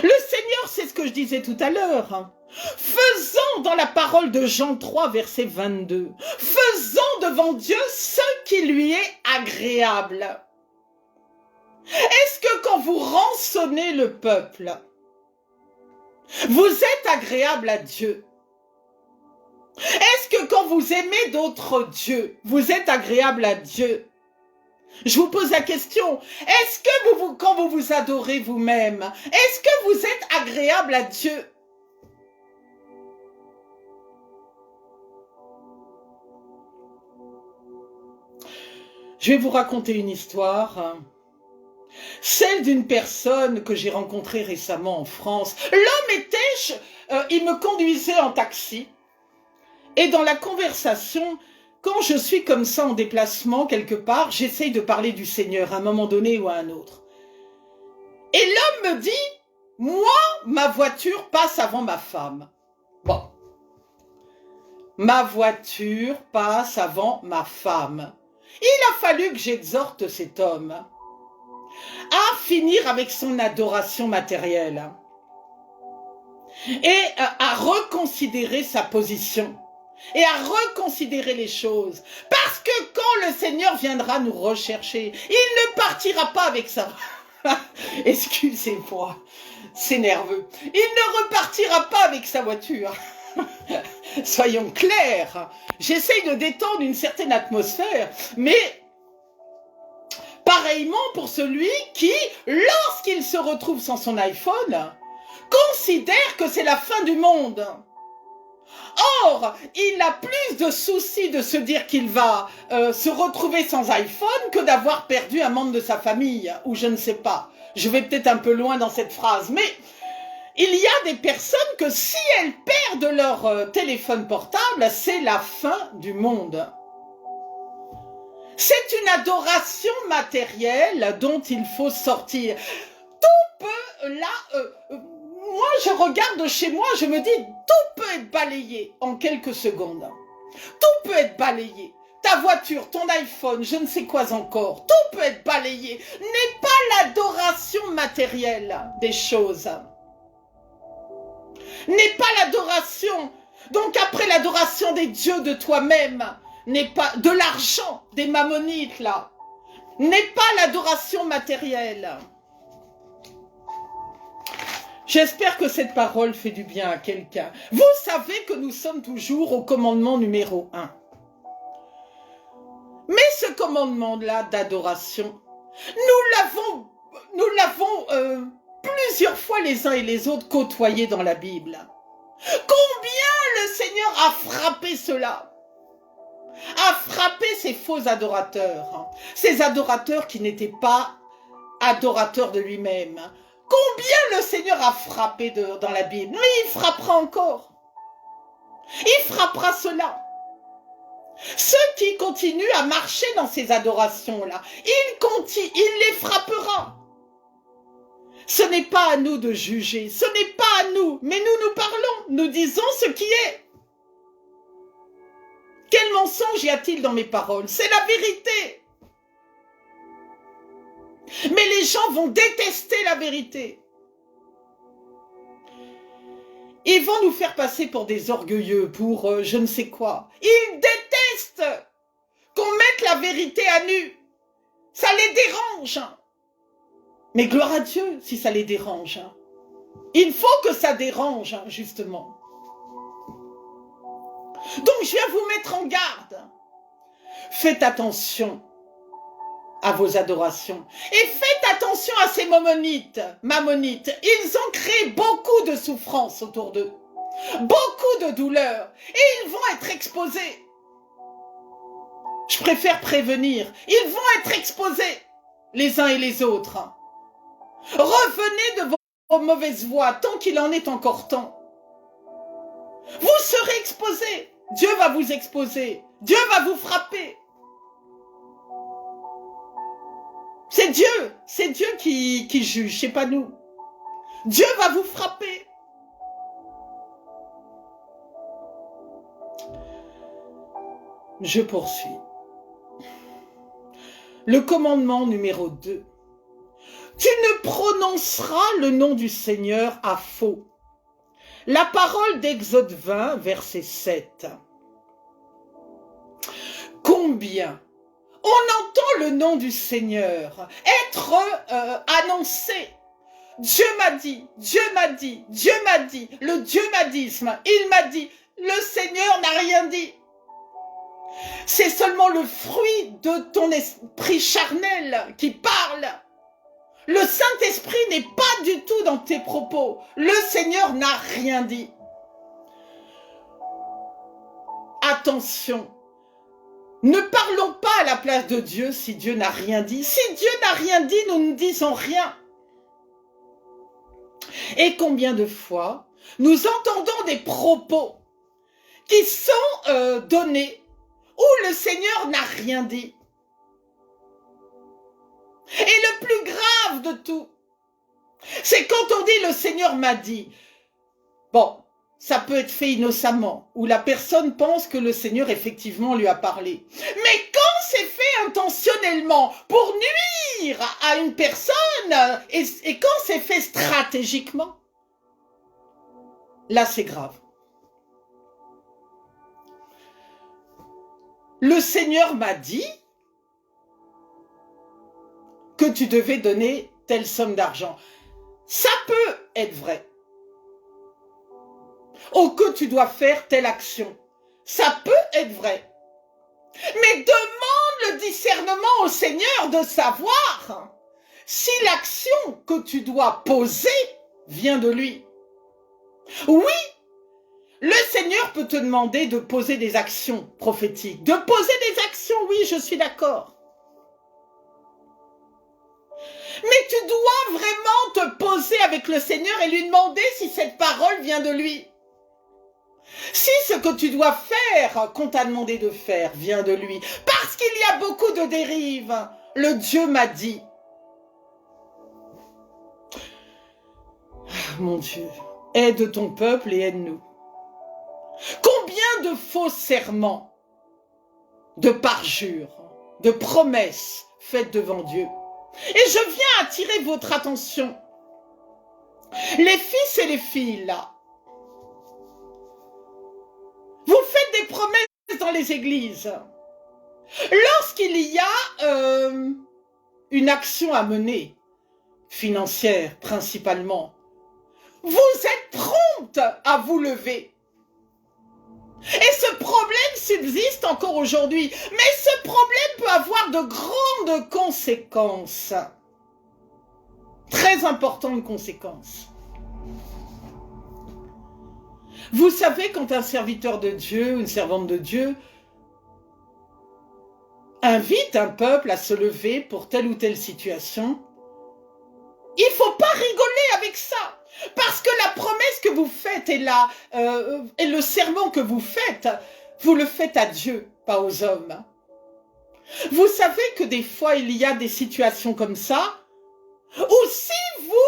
Le Seigneur, c'est ce que je disais tout à l'heure, hein. Faisons dans la parole de Jean 3, verset 22, faisons devant Dieu ce qui lui est agréable. Est-ce que quand vous rançonnez le peuple, vous êtes agréable à Dieu? Est-ce que quand vous aimez d'autres dieux, vous êtes agréable à Dieu? Je vous pose la question, est-ce que quand vous vous adorez vous-même, est-ce que vous êtes agréable à Dieu? Je vais vous raconter une histoire, celle d'une personne que j'ai rencontrée récemment en France. L'homme il me conduisait en taxi, et dans la conversation, quand je suis comme ça en déplacement quelque part, j'essaye de parler du Seigneur à un moment donné ou à un autre. Et l'homme me dit, moi, ma voiture passe avant ma femme. Bon. Ma voiture passe avant ma femme. Il a fallu que j'exhorte cet homme à finir avec son adoration matérielle et à reconsidérer sa position. Et à reconsidérer les choses. Parce que quand le Seigneur viendra nous rechercher, il ne partira pas avec ça. Excusez-moi, c'est nerveux. Il ne repartira pas avec sa voiture. Soyons clairs. J'essaye de détendre une certaine atmosphère, mais pareillement pour celui qui, lorsqu'il se retrouve sans son iPhone, considère que c'est la fin du monde. Or, il a plus de soucis de se dire qu'il va se retrouver sans iPhone que d'avoir perdu un membre de sa famille, ou je ne sais pas. Je vais peut-être un peu loin dans cette phrase, mais il y a des personnes que si elles perdent leur téléphone portable, c'est la fin du monde. C'est une adoration matérielle dont il faut sortir. Tout peut, là... moi, je regarde chez moi, je me dis, tout peut être balayé en quelques secondes. Tout peut être balayé. Ta voiture, ton iPhone, je ne sais quoi encore. Tout peut être balayé. N'est pas l'adoration matérielle des choses. N'est pas l'adoration. Donc après l'adoration des dieux de toi-même, n'est pas de l'argent, des mammonites là, n'est pas l'adoration matérielle. J'espère que cette parole fait du bien à quelqu'un. Vous savez que nous sommes toujours au commandement numéro 1. Mais ce commandement-là d'adoration, nous l'avons plusieurs fois les uns et les autres côtoyé dans la Bible. Combien le Seigneur a frappé cela? A frappé ces faux adorateurs. Ces adorateurs qui n'étaient pas adorateurs de lui-même. Combien le Seigneur a frappé dans la Bible? Mais il frappera encore. Il frappera cela. Ceux qui continuent à marcher dans ces adorations-là, il les frappera. Ce n'est pas à nous de juger, ce n'est pas à nous, mais nous parlons, nous disons ce qui est. Quel mensonge y a-t-il dans mes paroles? C'est la vérité. Mais les gens vont détester la vérité. Ils vont nous faire passer pour des orgueilleux, pour je ne sais quoi. Ils détestent qu'on mette la vérité à nu. Ça les dérange. Mais gloire à Dieu si ça les dérange. Il faut que ça dérange, justement. Donc je viens vous mettre en garde. Faites attention à vos adorations. Et faites attention à ces mammonites. Ils ont créé beaucoup de souffrances autour d'eux. Beaucoup de douleurs. Et ils vont être exposés. Je préfère prévenir. Ils vont être exposés, les uns et les autres. Revenez de vos mauvaises voies, tant qu'il en est encore temps. Vous serez exposés. Dieu va vous exposer. Dieu va vous frapper. C'est Dieu qui juge, c'est pas nous. Dieu va vous frapper. Je poursuis. Le commandement numéro 2. Tu ne prononceras le nom du Seigneur à faux. La parole d'Exode 20, verset 7. Combien on entend le nom du Seigneur être annoncé. Dieu m'a dit, Dieu m'a dit, Dieu m'a dit, le Dieu m'adisme, il m'a dit, le Seigneur n'a rien dit. C'est seulement le fruit de ton esprit charnel qui parle. Le Saint-Esprit n'est pas du tout dans tes propos. Le Seigneur n'a rien dit. Attention. Ne parlons pas à la place de Dieu si Dieu n'a rien dit. Si Dieu n'a rien dit, nous ne disons rien. Et combien de fois nous entendons des propos qui sont donnés où le Seigneur n'a rien dit. Et le plus grave de tout, c'est quand on dit le Seigneur m'a dit. Bon, ça peut être fait innocemment, où la personne pense que le Seigneur effectivement lui a parlé. Mais quand c'est fait intentionnellement pour nuire à une personne, et quand c'est fait stratégiquement, là c'est grave. Le Seigneur m'a dit que tu devais donner telle somme d'argent. Ça peut être vrai. Ou que tu dois faire telle action. Ça peut être vrai. Mais demande le discernement au Seigneur de savoir si l'action que tu dois poser vient de lui. Oui, le Seigneur peut te demander de poser des actions prophétiques. De poser des actions, oui, je suis d'accord. Mais tu dois vraiment te poser avec le Seigneur et lui demander si cette parole vient de lui. Si ce que tu dois faire, qu'on t'a demandé de faire, vient de lui. Parce qu'il y a beaucoup de dérives. Le Dieu m'a dit. Mon Dieu, aide ton peuple et aide-nous. Combien de faux serments, de parjures, de promesses faites devant Dieu. Et je viens attirer votre attention. Les fils et les filles, là, vous faites des promesses dans les églises. Lorsqu'il y a une action à mener, financière principalement, vous êtes prompte à vous lever. Et ce problème subsiste encore aujourd'hui. Mais ce problème peut avoir de grandes conséquences. Très importantes conséquences. Vous savez, quand un serviteur de Dieu, une servante de Dieu, invite un peuple à se lever pour telle ou telle situation, il ne faut pas rigoler avec ça. Parce que la promesse que vous faites et le serment que vous le faites à Dieu, pas aux hommes. Vous savez que des fois, il y a des situations comme ça, où si vous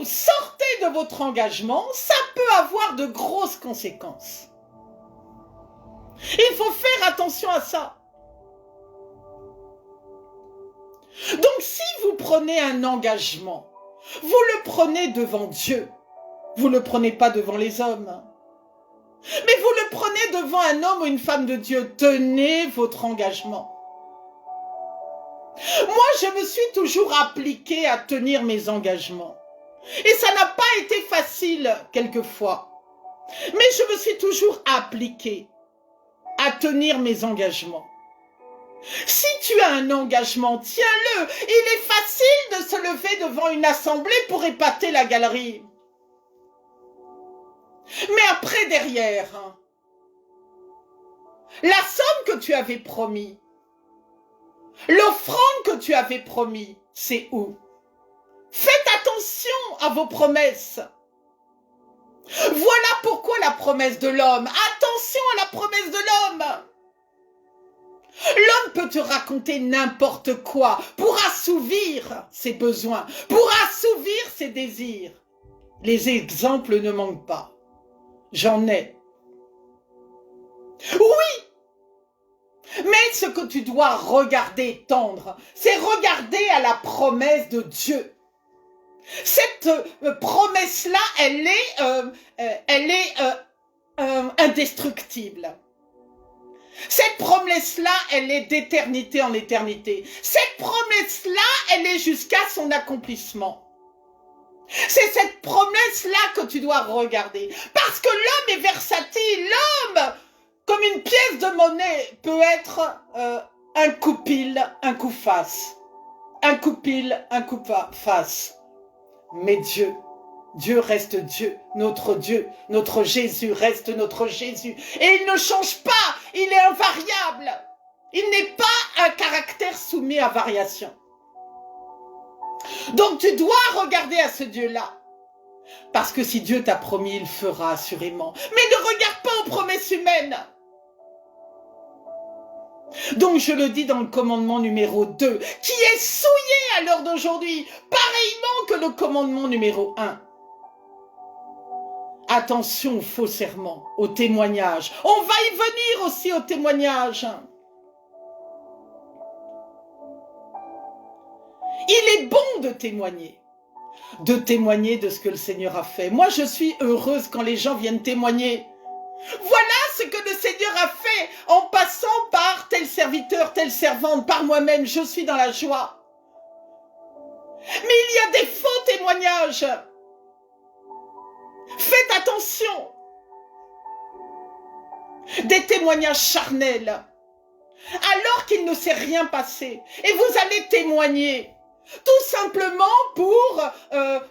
sortez de votre engagement, ça peut avoir de grosses conséquences. Il faut faire attention à ça. Donc si vous prenez un engagement, vous le prenez devant Dieu. Vous ne le prenez pas devant les hommes. Mais vous le prenez devant un homme ou une femme de Dieu. Tenez votre engagement. Moi, je me suis toujours appliquée à tenir mes engagements. Et ça n'a pas été facile quelquefois. Mais je me suis toujours appliquée à tenir mes engagements. Si tu as un engagement, tiens-le. Il est facile de se lever devant une assemblée pour épater la galerie. Mais après, derrière, la somme que tu avais promis, l'offrande que tu avais promis, c'est où? Faites attention à vos promesses. Voilà pourquoi la promesse de l'homme. Attention à la promesse de l'homme. L'homme peut te raconter n'importe quoi pour assouvir ses besoins, pour assouvir ses désirs. Les exemples ne manquent pas. J'en ai. Oui, mais ce que tu dois regarder, tendre, c'est regarder à la promesse de Dieu. Cette promesse-là, elle est indestructible. Cette promesse-là, elle est d'éternité en éternité. Cette promesse-là, elle est jusqu'à son accomplissement. C'est cette promesse-là que tu dois regarder. Parce que l'homme est versatile. L'homme, comme une pièce de monnaie, peut être un coup pile, un coup face. Un coup pile, un coup face. Mais Dieu reste Dieu, notre Jésus reste notre Jésus. Et il ne change pas, il est invariable. Il n'est pas un caractère soumis à variation. Donc tu dois regarder à ce Dieu-là. Parce que si Dieu t'a promis, il le fera assurément. Mais ne regarde pas aux promesses humaines. Donc je le dis dans le commandement numéro 2, qui est souillé à l'heure d'aujourd'hui, pareillement que le commandement numéro 1. Attention aux faux serments, aux témoignages. On va y venir aussi aux témoignages. Il est bon de témoigner de ce que le Seigneur a fait. Moi, je suis heureuse quand les gens viennent témoigner. Voilà ce que le Seigneur a fait en passant par tel serviteur, telle servante, par moi-même. Je suis dans la joie. Mais il y a des faux témoignages. Faites attention. Des témoignages charnels. Alors qu'il ne s'est rien passé. Et vous allez témoigner. Tout simplement pour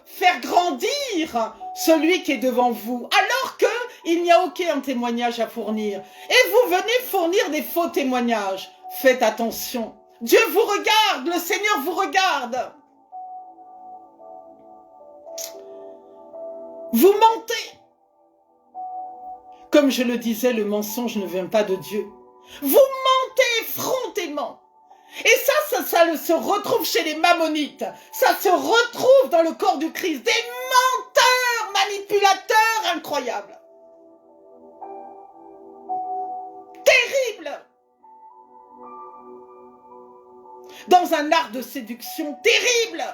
faire grandir celui qui est devant vous. Alors qu'il n'y a aucun témoignage à fournir. Et vous venez fournir des faux témoignages. Faites attention. Dieu vous regarde. Le Seigneur vous regarde. Vous mentez. Comme je le disais, le mensonge ne vient pas de Dieu. Vous mentez effrontément. Et ça se retrouve chez les mammonites. Ça se retrouve dans le corps du Christ. Des menteurs, manipulateurs incroyables. Terrible. Dans un art de séduction terrible.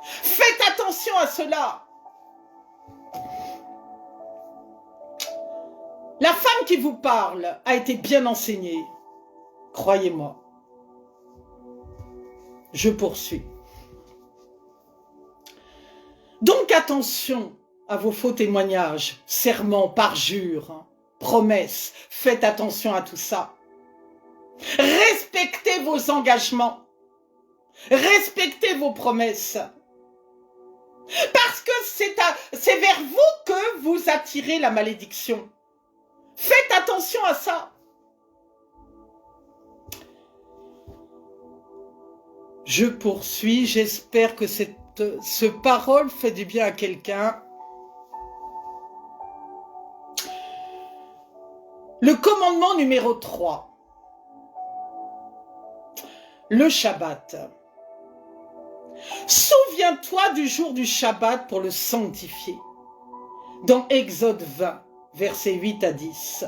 Faites attention à cela. La femme qui vous parle a été bien enseignée. Croyez-moi. Je poursuis. Donc attention à vos faux témoignages, serments, parjures, promesses. Faites attention à tout ça. Respectez vos engagements. Respectez vos promesses. Parce que c'est vers vous que vous attirez la malédiction. Faites attention à ça. Je poursuis, j'espère que ce parole fait du bien à quelqu'un. Le commandement numéro 3. Le Shabbat. Souviens-toi du jour du Shabbat pour le sanctifier. Dans Exode 20, versets 8 à 10.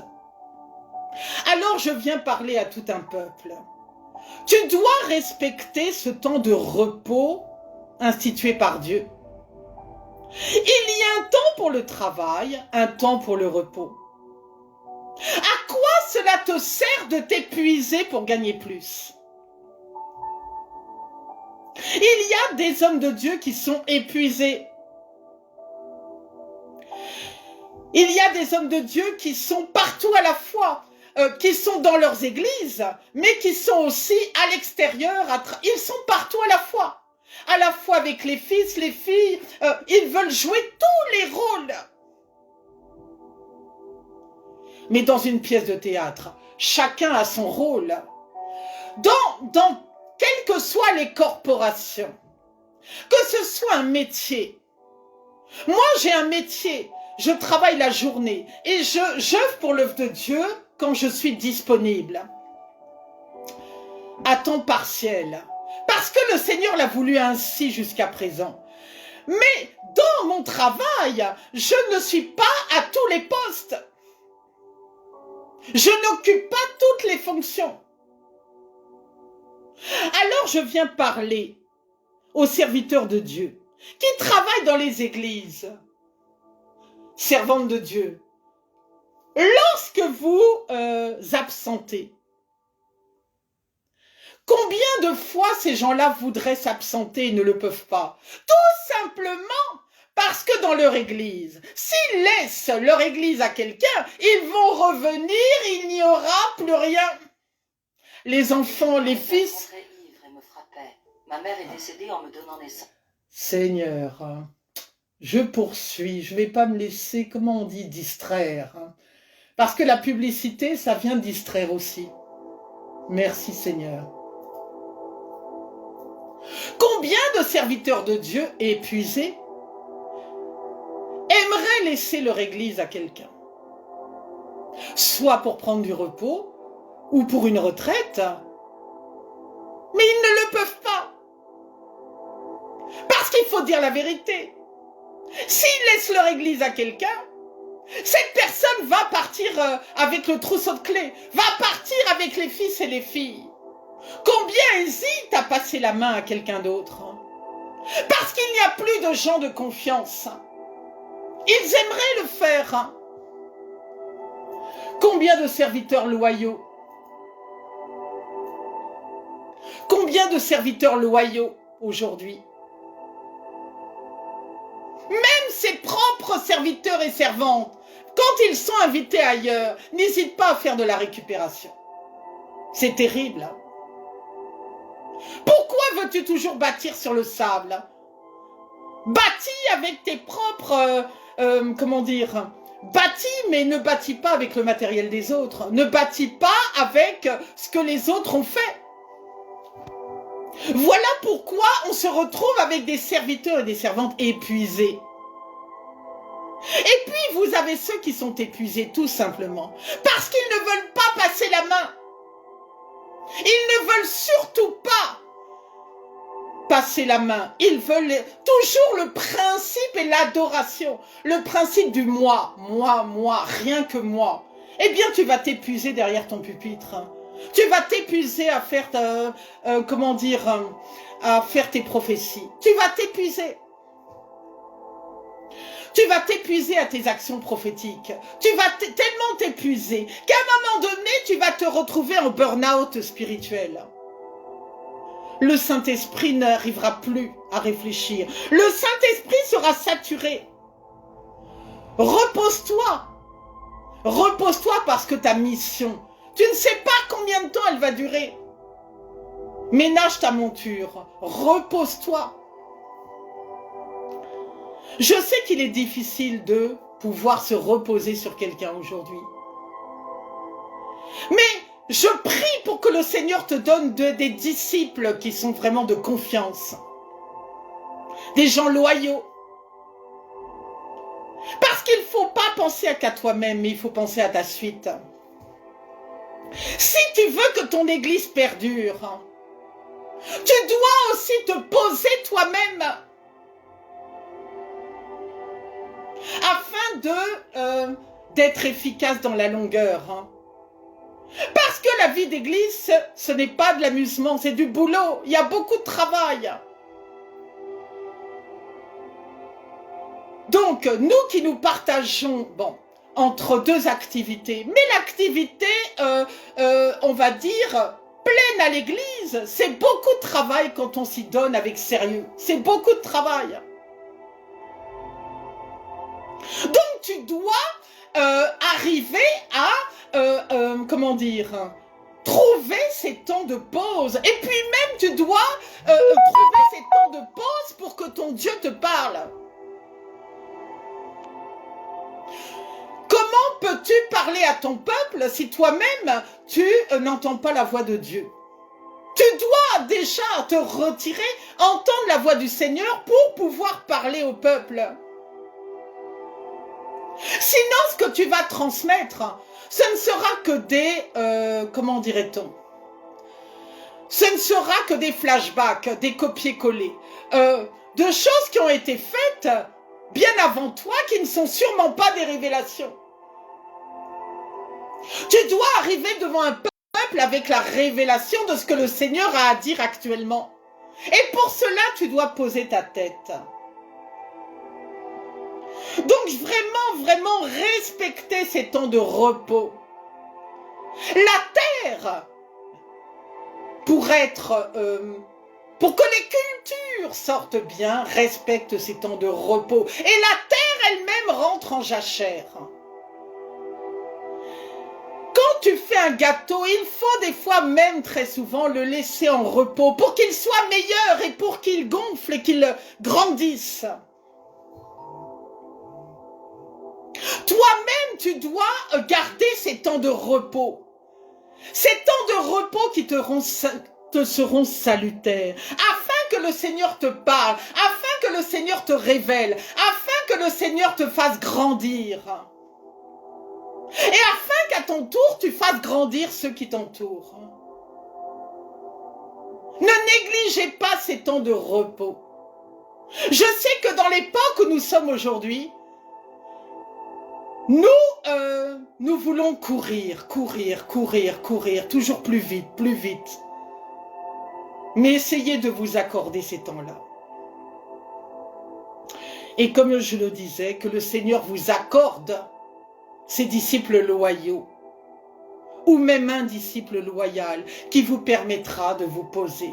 Alors je viens parler à tout un peuple. Tu dois respecter ce temps de repos institué par Dieu. Il y a un temps pour le travail, un temps pour le repos. À quoi cela te sert de t'épuiser pour gagner plus? Il y a des hommes de Dieu qui sont épuisés. Il y a des hommes de Dieu qui sont partout à la fois, qui sont dans leurs églises, mais qui sont aussi à l'extérieur. Ils sont partout à la fois avec les fils, les filles. Ils veulent jouer tous les rôles. Mais dans une pièce de théâtre, chacun a son rôle. Dans quelles que soient les corporations, que ce soit un métier. Moi, j'ai un métier. Je travaille la journée et j'œuvre pour l'œuvre de Dieu quand je suis disponible. À temps partiel. Parce que le Seigneur l'a voulu ainsi jusqu'à présent. Mais dans mon travail, je ne suis pas à tous les postes. Je n'occupe pas toutes les fonctions. Alors je viens parler aux serviteurs de Dieu qui travaillent dans les églises, servantes de Dieu. Lorsque vous absentez, combien de fois ces gens-là voudraient s'absenter et ne le peuvent pas? Tout simplement parce que dans leur église, s'ils laissent leur église à quelqu'un, ils vont revenir, il n'y aura plus rien. Les enfants, les fils... Ma mère est décédée en me donnant naissance. Seigneur, je poursuis, je ne vais pas me laisser, comment on dit, distraire. Parce que la publicité, ça vient distraire aussi. Merci Seigneur. Combien de serviteurs de Dieu épuisés aimeraient laisser leur église à quelqu'un? Soit pour prendre du repos, ou pour une retraite, mais ils ne le peuvent pas. Parce qu'il faut dire la vérité. S'ils laissent leur église à quelqu'un, cette personne va partir avec le trousseau de clés, va partir avec les fils et les filles. Combien hésitent à passer la main à quelqu'un d'autre? Parce qu'il n'y a plus de gens de confiance. Ils aimeraient le faire. Combien de serviteurs loyaux? Combien de serviteurs loyaux aujourd'hui? Même ses propres serviteurs et servantes, quand ils sont invités ailleurs, n'hésitent pas à faire de la récupération. C'est terrible. Pourquoi veux-tu toujours bâtir sur le sable? Bâtis avec tes propres... comment dire? Bâtis, mais ne bâtis pas avec le matériel des autres. Ne bâtis pas avec ce que les autres ont fait. Voilà pourquoi on se retrouve avec des serviteurs et des servantes épuisés. Et puis vous avez ceux qui sont épuisés tout simplement parce qu'ils ne veulent pas passer la main. Ils ne veulent surtout pas passer la main. Ils veulent toujours le principe et l'adoration. Le principe du moi, rien que moi. Eh bien tu vas t'épuiser derrière ton pupitre. Tu vas t'épuiser à faire, comment dire, à faire tes prophéties. Tu vas t'épuiser. Tu vas t'épuiser à tes actions prophétiques. Tu vas tellement t'épuiser qu'à un moment donné, tu vas te retrouver en burn-out spirituel. Le Saint-Esprit n'arrivera plus à réfléchir. Le Saint-Esprit sera saturé. Repose-toi. Repose-toi parce que ta mission... Tu ne sais pas combien de temps elle va durer. Ménage ta monture. Repose-toi. Je sais qu'il est difficile de pouvoir se reposer sur quelqu'un aujourd'hui. Mais je prie pour que le Seigneur te donne des disciples qui sont vraiment de confiance. Des gens loyaux. Parce qu'il ne faut pas penser qu'à toi-même, mais il faut penser à ta suite. Si tu veux que ton église perdure, tu dois aussi te poser toi-même afin d'être efficace dans la longueur. Parce que la vie d'église, ce n'est pas de l'amusement, c'est du boulot. Il y a beaucoup de travail. Donc, nous qui nous partageons, entre deux activités. Mais l'activité, on va dire, pleine à l'église, c'est beaucoup de travail quand on s'y donne avec sérieux. C'est beaucoup de travail. Donc tu dois arriver à, comment dire, trouver ces temps de pause. Et puis même, tu dois trouver ces temps de pause pour que ton Dieu te parle. Comment peux-tu parler à ton peuple si toi-même, tu n'entends pas la voix de Dieu? Tu dois déjà te retirer, entendre la voix du Seigneur pour pouvoir parler au peuple. Sinon, ce que tu vas transmettre, ce ne sera que des, comment dirait-on? Ce ne sera que des flashbacks, des copier-coller, de choses qui ont été faites bien avant toi, qui ne sont sûrement pas des révélations. Tu dois arriver devant un peuple avec la révélation de ce que le Seigneur a à dire actuellement. Et pour cela, tu dois poser ta tête. Donc vraiment respecter ces temps de repos. La terre, pour que les cultures sortent bien, respecte ces temps de repos. Et la terre elle-même rentre en jachère. Quand tu fais un gâteau, il faut des fois, même très souvent, le laisser en repos pour qu'il soit meilleur et pour qu'il gonfle et qu'il grandisse. Toi-même, tu dois garder ces temps de repos. Ces temps de repos qui te seront salutaires, afin que le Seigneur te parle, afin que le Seigneur te révèle, afin que le Seigneur te fasse grandir. Et afin qu'à ton tour, tu fasses grandir ceux qui t'entourent. Ne négligez pas ces temps de repos. Je sais que dans l'époque où nous sommes aujourd'hui, nous voulons courir, toujours plus vite. Mais essayez de vous accorder ces temps-là. Et comme je le disais, que le Seigneur vous accorde ses disciples loyaux, ou même un disciple loyal qui vous permettra de vous poser,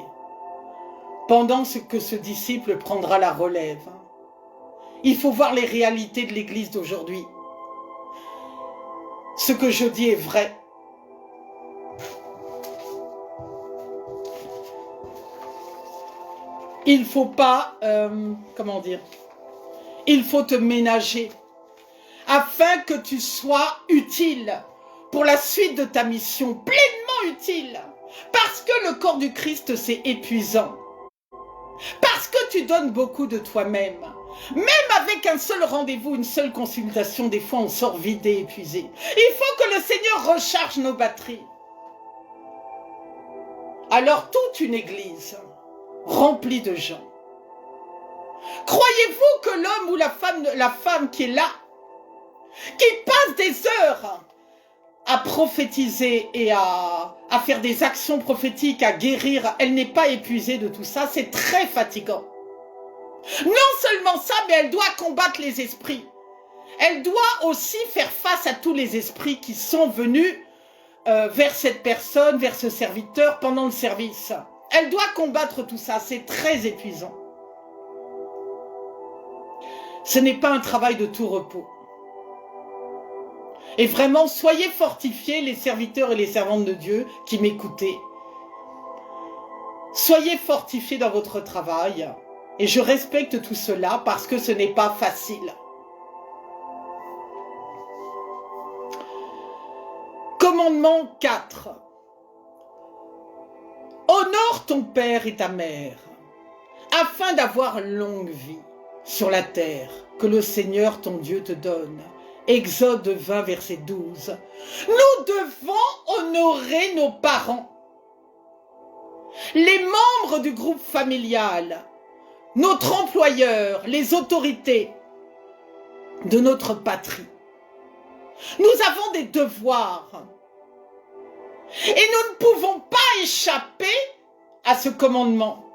pendant que ce disciple prendra la relève. Il faut voir les réalités de l'Église d'aujourd'hui. Ce que je dis est vrai. Il ne faut pas, il faut te ménager afin que tu sois utile pour la suite de ta mission, pleinement utile. Parce que le corps du Christ, c'est épuisant. Parce que tu donnes beaucoup de toi-même. Même avec un seul rendez-vous, une seule consultation, des fois on sort vidé, épuisé. Il faut que le Seigneur recharge nos batteries. Alors toute une église remplie de gens. Croyez-vous que l'homme ou la femme qui est là, qui passe des heures à prophétiser et à faire des actions prophétiques, à guérir, elle n'est pas épuisée de tout ça, c'est très fatigant. Non seulement ça, mais elle doit combattre les esprits. Elle doit aussi faire face à tous les esprits qui sont venus vers cette personne, vers ce serviteur pendant le service. Elle doit combattre tout ça, c'est très épuisant. Ce n'est pas un travail de tout repos. Et vraiment, soyez fortifiés, les serviteurs et les servantes de Dieu qui m'écoutez. Soyez fortifiés dans votre travail. Et je respecte tout cela parce que ce n'est pas facile. Commandement 4. Honore ton père et ta mère, afin d'avoir longue vie sur la terre que le Seigneur ton Dieu te donne. Exode 20, verset 12. Nous devons honorer nos parents, les membres du groupe familial, notre employeur, les autorités de notre patrie. Nous avons des devoirs. Et nous ne pouvons pas échapper à ce commandement.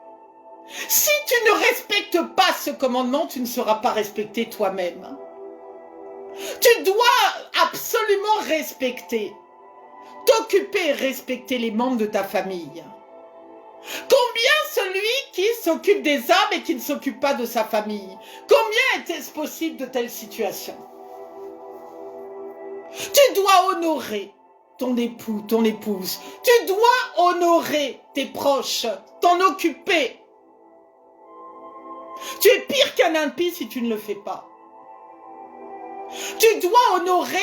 Si tu ne respectes pas ce commandement, tu ne seras pas respecté toi-même. Tu dois absolument respecter, t'occuper et respecter les membres de ta famille. Combien celui qui s'occupe des âmes et qui ne s'occupe pas de sa famille? Combien était-ce possible de telles situations? honorer ton époux, ton épouse. Tu dois honorer tes proches, t'en occuper. Tu es pire qu'un impie si tu ne le fais pas. Tu dois honorer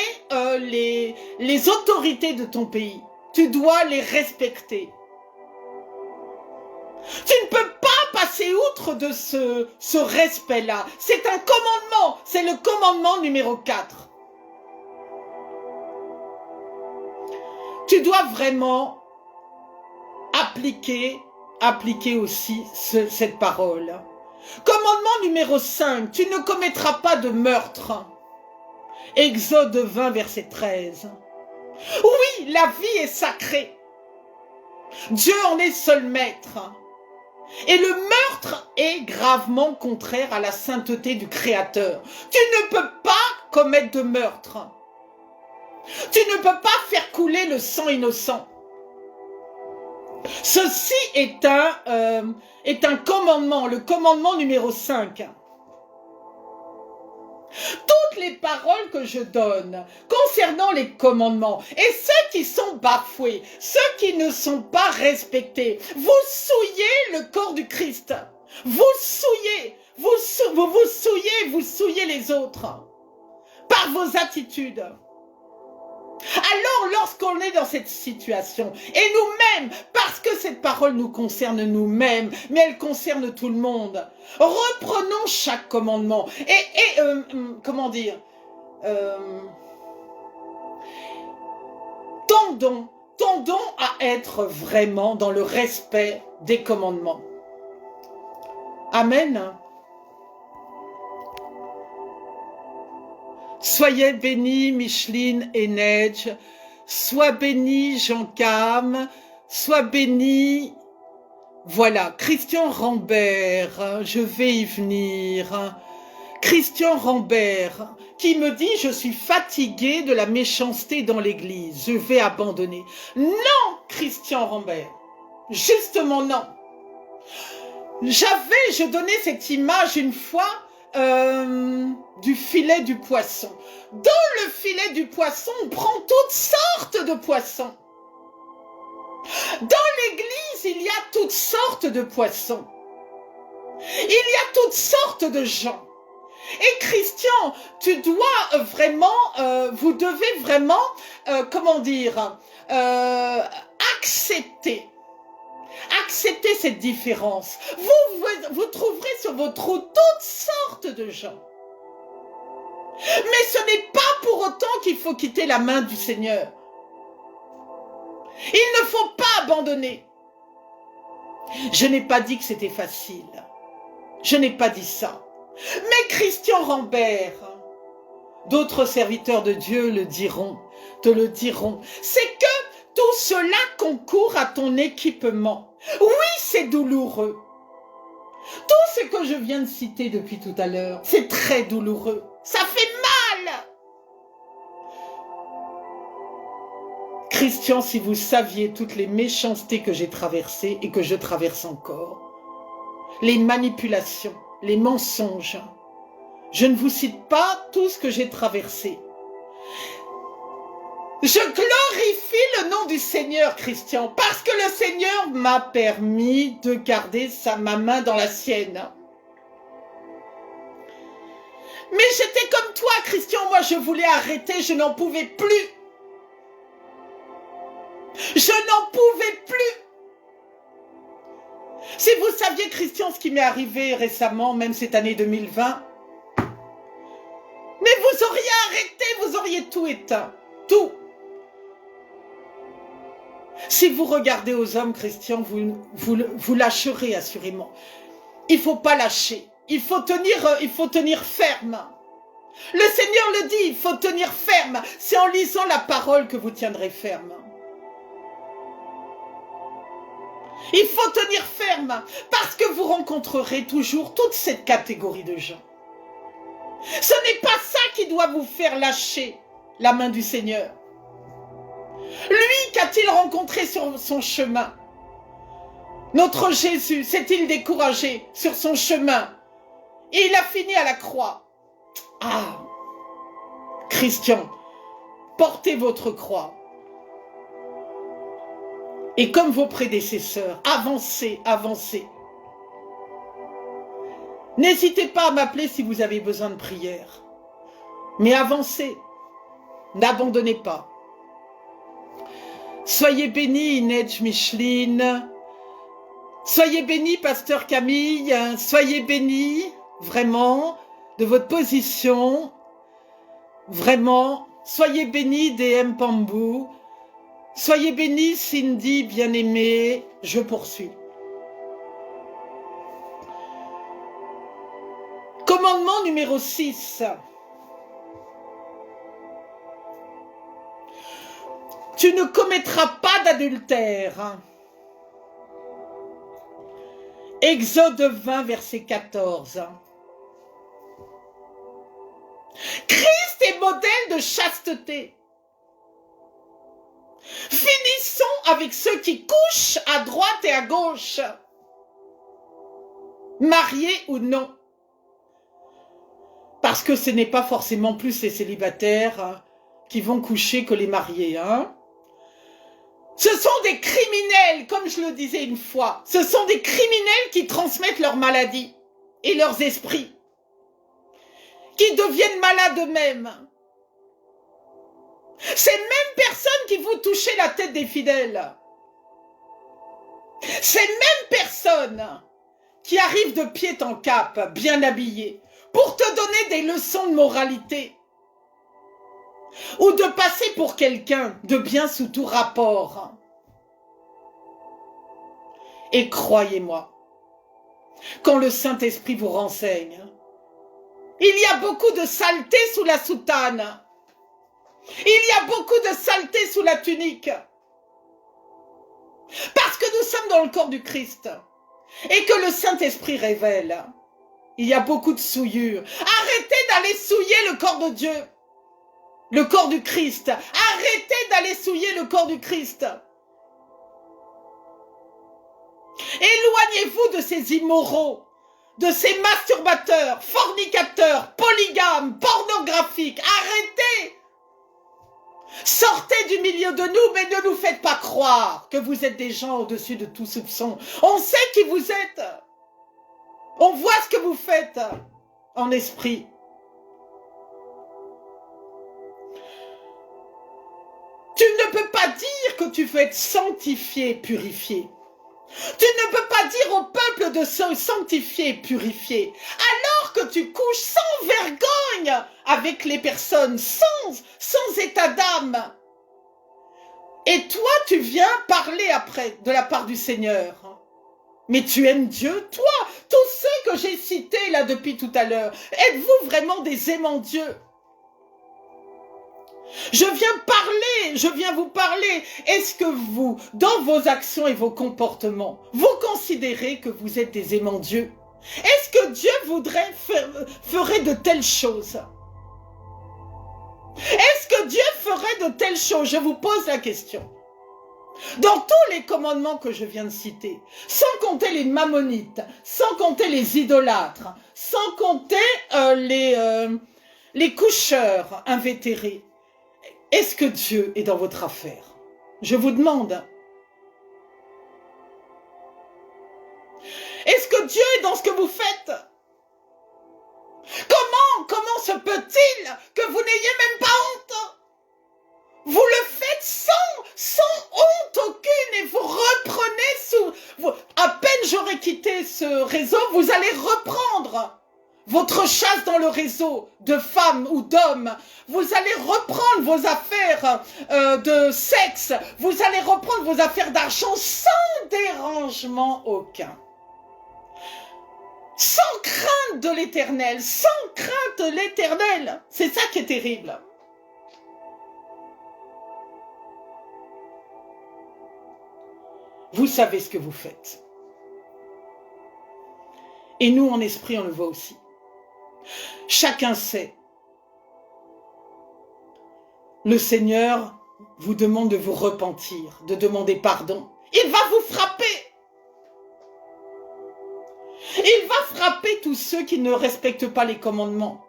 les autorités de ton pays. Tu dois les respecter. Tu ne peux pas passer outre de ce respect-là. C'est un commandement. C'est le commandement numéro 4. Tu dois vraiment appliquer aussi cette parole. Commandement numéro 5. Tu ne commettras pas de meurtre. Exode 20, verset 13. Oui, la vie est sacrée. Dieu en est seul maître. Et le meurtre est gravement contraire à la sainteté du Créateur. Tu ne peux pas commettre de meurtre. Tu ne peux pas faire couler le sang innocent. Ceci est un commandement, le commandement numéro 5. Toutes les paroles que je donne concernant les commandements et ceux qui sont bafoués, ceux qui ne sont pas respectés, vous souillez le corps du Christ. Vous souillez, vous souillez les autres par vos attitudes. Alors, lorsqu'on est dans cette situation, et nous-mêmes, parce que cette parole nous concerne nous-mêmes, mais elle concerne tout le monde, reprenons chaque commandement. Comment dire, tendons à être vraiment dans le respect des commandements. Amen. Soyez bénis Micheline et Nedge, sois béni Jean-Cam, sois béni, voilà, Christian Rambert, je vais y venir. Christian Rambert, qui me dit « Je suis fatigué de la méchanceté dans l'église, je vais abandonner. » Non, Christian Rambert, justement non. Je donnais cette image une fois du filet du poisson. Dans le filet du poisson, on prend toutes sortes de poissons. Dans l'église, il y a toutes sortes de poissons. Il y a toutes sortes de gens. Et Christian, tu dois vraiment, vous devez vraiment, accepter cette différence. Vous trouverez sur votre route toutes sortes de gens. Mais ce n'est pas pour autant qu'il faut quitter la main du Seigneur. Il ne faut pas abandonner. Je n'ai pas dit que c'était facile. Je n'ai pas dit ça. Mais Christian Rambert, d'autres serviteurs de Dieu te le diront. C'est que tout cela concourt à ton équipement. Oui, c'est douloureux. Tout ce que je viens de citer depuis tout à l'heure, c'est très douloureux. Ça fait mal. Christian, si vous saviez toutes les méchancetés que j'ai traversées et que je traverse encore, les manipulations, les mensonges, je ne vous cite pas tout ce que j'ai traversé. Je glorifie le nom du Seigneur, Christian, parce que le Seigneur m'a permis de garder ma main dans la sienne. Mais j'étais comme toi, Christian, moi je voulais arrêter, je n'en pouvais plus. Je n'en pouvais plus. Si vous saviez, Christian, ce qui m'est arrivé récemment, même cette année 2020, mais vous auriez arrêté, vous auriez tout éteint, tout. Si vous regardez aux hommes, Christian, vous lâcherez assurément. Il ne faut pas lâcher, il faut tenir ferme. Le Seigneur le dit, il faut tenir ferme. C'est en lisant la parole que vous tiendrez ferme. Il faut tenir ferme, parce que vous rencontrerez toujours toute cette catégorie de gens. Ce n'est pas ça qui doit vous faire lâcher la main du Seigneur. Lui, qu'a-t-il rencontré sur son chemin? Notre Jésus s'est-il découragé sur son chemin? Et il a fini à la croix. Ah, Christian, portez votre croix. Et comme vos prédécesseurs, avancez, avancez. N'hésitez pas à m'appeler si vous avez besoin de prière. Mais avancez, n'abandonnez pas. Soyez bénis, Inès Micheline. Soyez bénis, Pasteur Camille. Soyez bénis, vraiment, de votre position. Vraiment, soyez bénis, DM Pambou. Soyez bénis, Cindy, bien-aimée. Je poursuis. Commandement numéro 6. Tu ne commettras pas d'adultère. Exode 20, verset 14. Christ est modèle de chasteté. Finissons avec ceux qui couchent à droite et à gauche. Mariés ou non. Parce que ce n'est pas forcément plus les célibataires qui vont coucher que les mariés, hein. Ce sont des criminels, comme je le disais une fois. Ce sont des criminels qui transmettent leurs maladies et leurs esprits. Qui deviennent malades eux-mêmes. Ces mêmes personnes qui vous touchez la tête des fidèles. Ces mêmes personnes qui arrivent de pied en cap, bien habillées, pour te donner des leçons de moralité. Ou de passer pour quelqu'un de bien sous tout rapport. Et croyez-moi, quand le Saint-Esprit vous renseigne, il y a beaucoup de saleté sous la soutane. Il y a beaucoup de saleté sous la tunique. Parce que nous sommes dans le corps du Christ. Et que le Saint-Esprit révèle. Il y a beaucoup de souillure. Arrêtez d'aller souiller le corps de Dieu. Le corps du Christ. Arrêtez d'aller souiller le corps du Christ. Éloignez-vous de ces immoraux, de ces masturbateurs, fornicateurs, polygames, pornographiques. Arrêtez. Sortez du milieu de nous, mais ne nous faites pas croire que vous êtes des gens au-dessus de tout soupçon. On sait qui vous êtes. On voit ce que vous faites en esprit. Tu ne peux pas dire que tu veux être sanctifié, purifié. Tu ne peux pas dire au peuple de se sanctifier, purifier, alors que tu couches sans vergogne avec les personnes, sans état d'âme. Et toi, tu viens parler après de la part du Seigneur. Mais tu aimes Dieu, toi, tous ceux que j'ai cités là depuis tout à l'heure, êtes-vous vraiment des aimants Dieu? Je viens vous parler. Est-ce que vous, dans vos actions et vos comportements, vous considérez que vous êtes des aimants Dieu? Est-ce que Dieu ferait de telles choses? Est-ce que Dieu ferait de telles choses? Je vous pose la question. Dans tous les commandements que je viens de citer, sans compter les mammonites, sans compter les idolâtres, sans compter les coucheurs invétérés, est-ce que Dieu est dans votre affaire? Je vous demande. Est-ce que Dieu est dans ce que vous faites? Comment se peut-il que vous n'ayez même pas honte? Vous le faites sans honte aucune et vous reprenez à peine j'aurai quitté ce réseau, vous allez reprendre votre chasse dans le réseau de femmes ou d'hommes. Vous allez reprendre vos affaires de sexe. Vous allez reprendre vos affaires d'argent sans dérangement aucun. Sans crainte de l'Éternel. Sans crainte de l'Éternel. C'est ça qui est terrible. Vous savez ce que vous faites. Et nous, en esprit, on le voit aussi. Chacun sait. Le Seigneur vous demande de vous repentir, de demander pardon. Il va vous frapper. Il va frapper tous ceux qui ne respectent pas les commandements.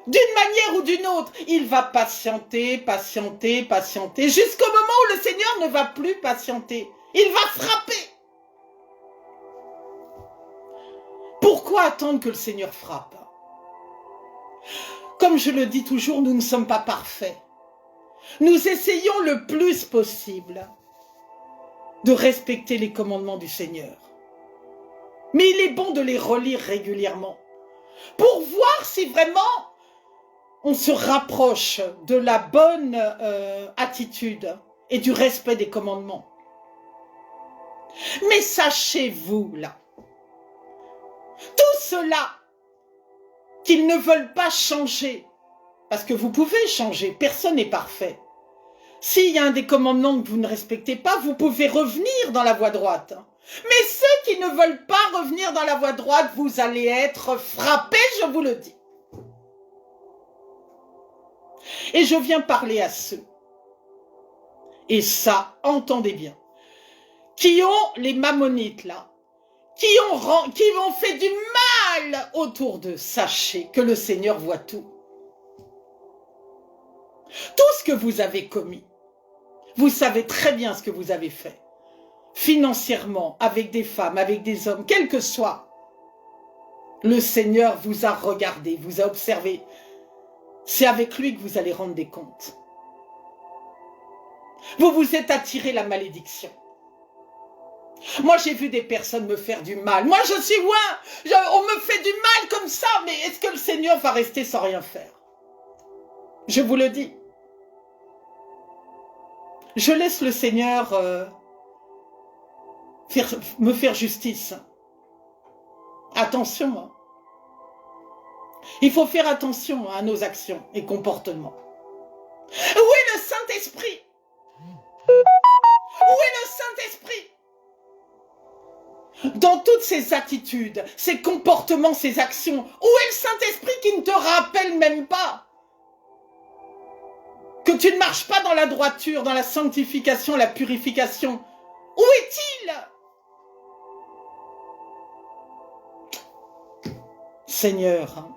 D'une manière ou d'une autre, il va patienter, patienter, patienter, jusqu'au moment où le Seigneur ne va plus patienter. Il va frapper. Pourquoi attendre que le Seigneur frappe? Comme je le dis toujours, nous ne sommes pas parfaits. Nous essayons le plus possible de respecter les commandements du Seigneur. Mais il est bon de les relire régulièrement pour voir si vraiment on se rapproche de la bonne attitude et du respect des commandements. Mais sachez-vous là, tout cela qu'ils ne veulent pas changer, parce que vous pouvez changer, personne n'est parfait. S'il y a un des commandements que vous ne respectez pas, vous pouvez revenir dans la voie droite. Mais ceux qui ne veulent pas revenir dans la voie droite, vous allez être frappés, je vous le dis. Et je viens parler à ceux, et ça, entendez bien, qui ont les mammonites là, qui ont fait du mal autour d'eux. Sachez que le Seigneur voit tout. Tout ce que vous avez commis, vous savez très bien ce que vous avez fait. Financièrement, avec des femmes, avec des hommes, quel que soit. Le Seigneur vous a regardé, vous a observé. C'est avec lui que vous allez rendre des comptes. Vous vous êtes attiré la malédiction. Moi, j'ai vu des personnes me faire du mal. Moi, je suis loin. On me fait du mal comme ça. Mais est-ce que le Seigneur va rester sans rien faire? Je vous le dis. Je laisse le Seigneur me faire justice. Attention. Hein. Il faut faire attention à nos actions et comportements. Où est le Saint-Esprit? Où est le Saint-Esprit? Dans toutes ces attitudes, ces comportements, ces actions, où est le Saint-Esprit qui ne te rappelle même pas que tu ne marches pas dans la droiture, dans la sanctification, la purification? Où est-il? Seigneur,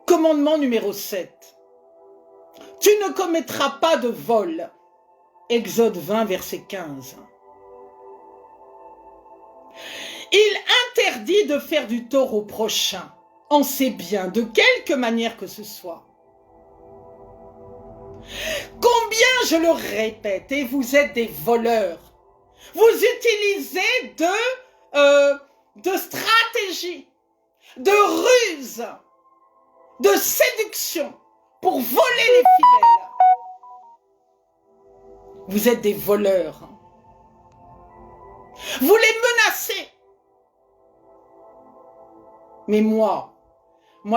commandement numéro 7. Tu ne commettras pas de vol. Exode 20, verset 15. Il interdit de faire du tort au prochain, en ses biens, de quelque manière que ce soit. Combien, je le répète, et vous êtes des voleurs, vous utilisez de stratégie, de ruse, de séduction pour voler les fidèles. Vous êtes des voleurs. Vous les menacez. Mais moi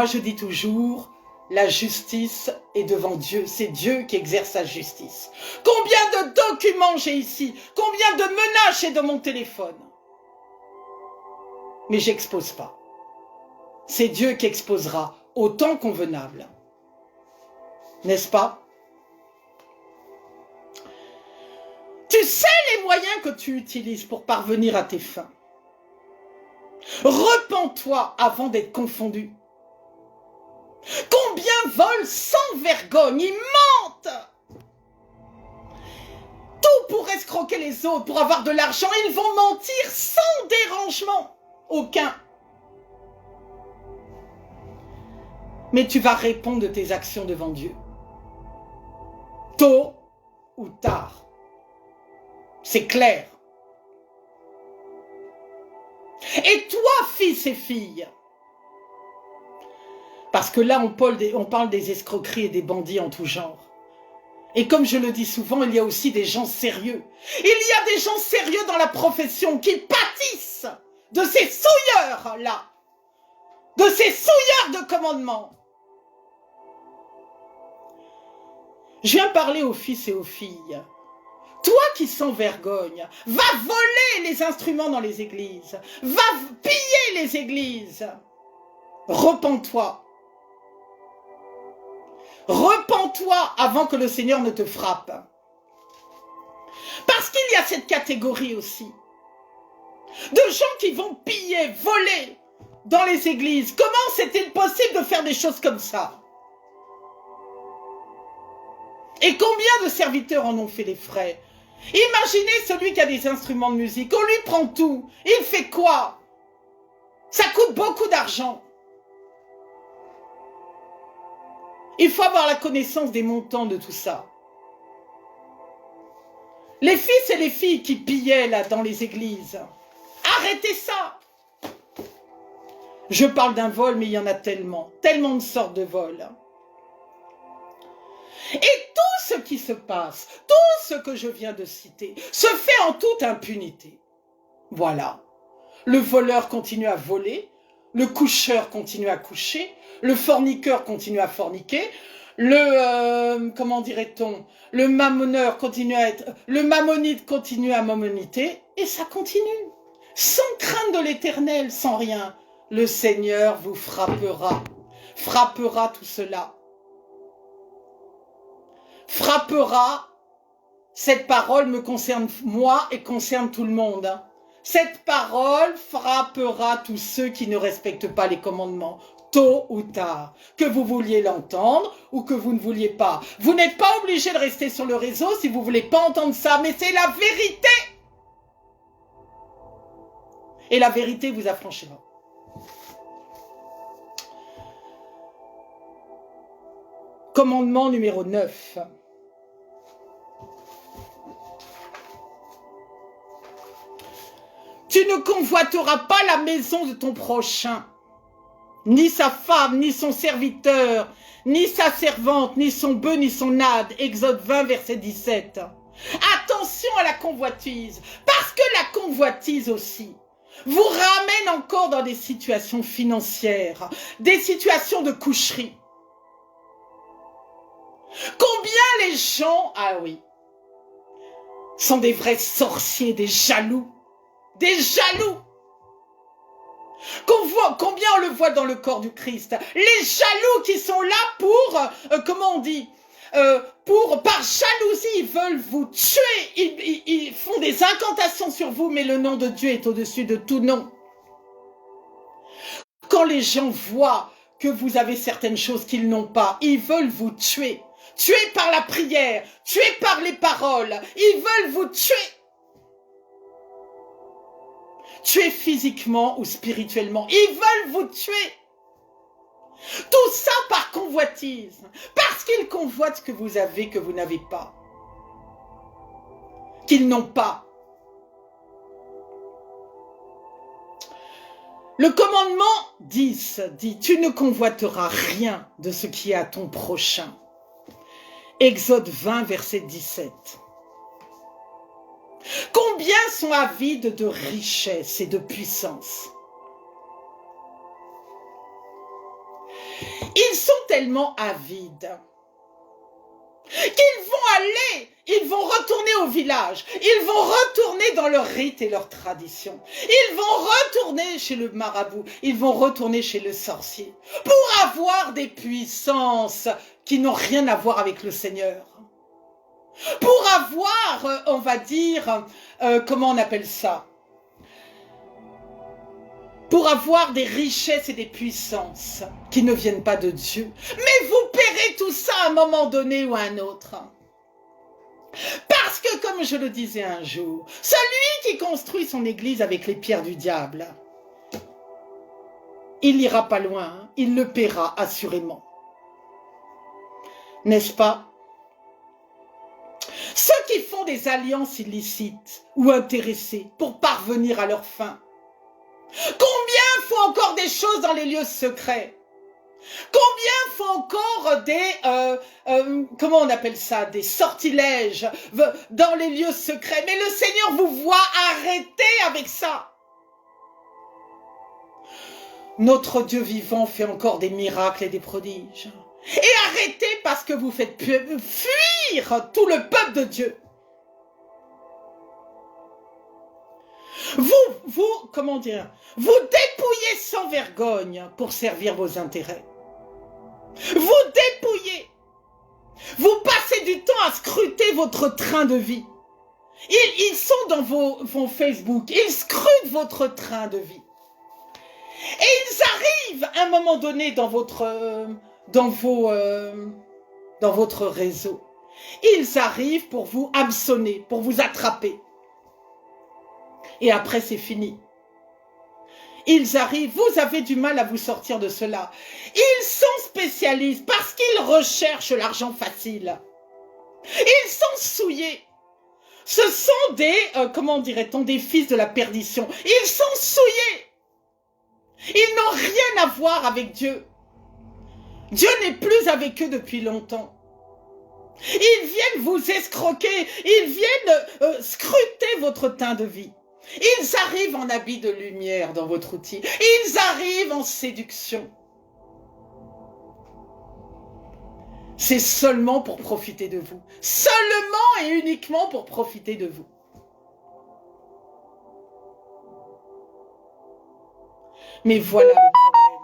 je dis toujours, la justice est devant Dieu. C'est Dieu qui exerce sa justice. Combien de documents j'ai ici? Combien de menaces j'ai dans mon téléphone? Mais j'expose pas. C'est Dieu qui exposera au temps convenable. N'est-ce pas? Tu sais les moyens que tu utilises pour parvenir à tes fins. Repens-toi avant d'être confondu. Combien volent sans vergogne, ils mentent. Tout pour escroquer les autres, pour avoir de l'argent, ils vont mentir sans dérangement aucun. Mais tu vas répondre de tes actions devant Dieu. Tôt ou tard. C'est clair. Et toi, fils et filles, parce que là, on parle des escroqueries et des bandits en tout genre. Et comme je le dis souvent, il y a aussi des gens sérieux. Il y a des gens sérieux dans la profession qui pâtissent de ces souilleurs-là, de ces souilleurs de commandement. Je viens parler aux fils et aux filles. Toi qui sans vergogne, va voler les instruments dans les églises, va piller les églises. Repens-toi. Repens-toi avant que le Seigneur ne te frappe. Parce qu'il y a cette catégorie aussi de gens qui vont piller, voler dans les églises. Comment c'est-il possible de faire des choses comme ça? Et combien de serviteurs en ont fait les frais? Imaginez celui qui a des instruments de musique, on lui prend tout. Il fait quoi? Ça coûte beaucoup d'argent. Il faut avoir la connaissance des montants de tout ça. Les fils et les filles qui pillaient là dans les églises, arrêtez ça. Je parle d'un vol, mais il y en a tellement de sortes de vols. Et tout ce qui se passe, tout ce que je viens de citer, se fait en toute impunité. Voilà. Le voleur continue à voler, le coucheur continue à coucher, le forniqueur continue à forniquer, comment dirait-on, le mamoneur continue à être, le mamonite continue à mamoniter, et ça continue. Sans crainte de l'Éternel, sans rien. Le Seigneur vous frappera tout cela. Frappera, cette parole me concerne moi et concerne tout le monde. Cette parole frappera tous ceux qui ne respectent pas les commandements, tôt ou tard. Que vous vouliez l'entendre ou que vous ne vouliez pas. Vous n'êtes pas obligé de rester sur le réseau si vous ne voulez pas entendre ça, mais c'est la vérité. Et la vérité vous affranchira. Commandement numéro 9. Tu ne convoiteras pas la maison de ton prochain, ni sa femme, ni son serviteur, ni sa servante, ni son bœuf, ni son âne. Exode 20, verset 17. Attention à la convoitise, parce que la convoitise aussi vous ramène encore dans des situations financières, des situations de coucherie. Combien les gens, ah oui, sont des vrais sorciers, des jaloux. Des jaloux. Combien on le voit dans le corps du Christ. Les jaloux qui sont là pour, comment on dit, par jalousie, ils veulent vous tuer. Ils font des incantations sur vous, mais le nom de Dieu est au-dessus de tout nom. Quand les gens voient que vous avez certaines choses qu'ils n'ont pas, ils veulent vous tuer. Tuer par la prière, tuer par les paroles. Ils veulent vous tuer. Tuer physiquement ou spirituellement. Ils veulent vous tuer. Tout ça par convoitise. Parce qu'ils convoitent ce que vous avez, que vous n'avez pas. Qu'ils n'ont pas. Le commandement 10 dit, tu ne convoiteras rien de ce qui est à ton prochain. Exode 20, verset 17. Combien sont avides de richesse et de puissance? Ils sont tellement avides qu'ils vont aller, ils vont retourner au village, ils vont retourner dans leurs rites et leurs traditions, ils vont retourner chez le marabout, ils vont retourner chez le sorcier pour avoir des puissances qui n'ont rien à voir avec le Seigneur. Pour avoir, on va dire, comment on appelle ça? Pour avoir des richesses et des puissances qui ne viennent pas de Dieu. Mais vous paierez tout ça à un moment donné ou à un autre. Parce que, comme je le disais un jour, celui qui construit son église avec les pierres du diable, il n'ira pas loin, hein, il le paiera assurément. N'est-ce pas? Ceux qui font des alliances illicites ou intéressées pour parvenir à leur fin. Combien font encore des choses dans les lieux secrets? Combien font encore des, comment on appelle ça, des sortilèges dans les lieux secrets? Mais le Seigneur vous voit, arrêtez avec ça. Notre Dieu vivant fait encore des miracles et des prodiges. Et arrêtez parce que vous faites fuir tout le peuple de Dieu. Comment dire, vous dépouillez sans vergogne pour servir vos intérêts. Vous dépouillez. Vous passez du temps à scruter votre train de vie. Ils sont dans vos Facebook. Ils scrutent votre train de vie. Et ils arrivent à un moment donné dans votre réseau. Ils arrivent pour vous hameçonner, pour vous attraper. Et après, c'est fini. Ils arrivent, vous avez du mal à vous sortir de cela. Ils sont spécialistes parce qu'ils recherchent l'argent facile. Ils sont souillés. Ce sont des, comment dirait-on, des fils de la perdition. Ils sont souillés. Ils n'ont rien à voir avec Dieu. Dieu n'est plus avec eux depuis longtemps. Ils viennent vous escroquer. Ils viennent scruter votre teint de vie. Ils arrivent en habit de lumière dans votre outil. Ils arrivent en séduction. C'est seulement pour profiter de vous. Seulement et uniquement pour profiter de vous. Mais voilà le problème.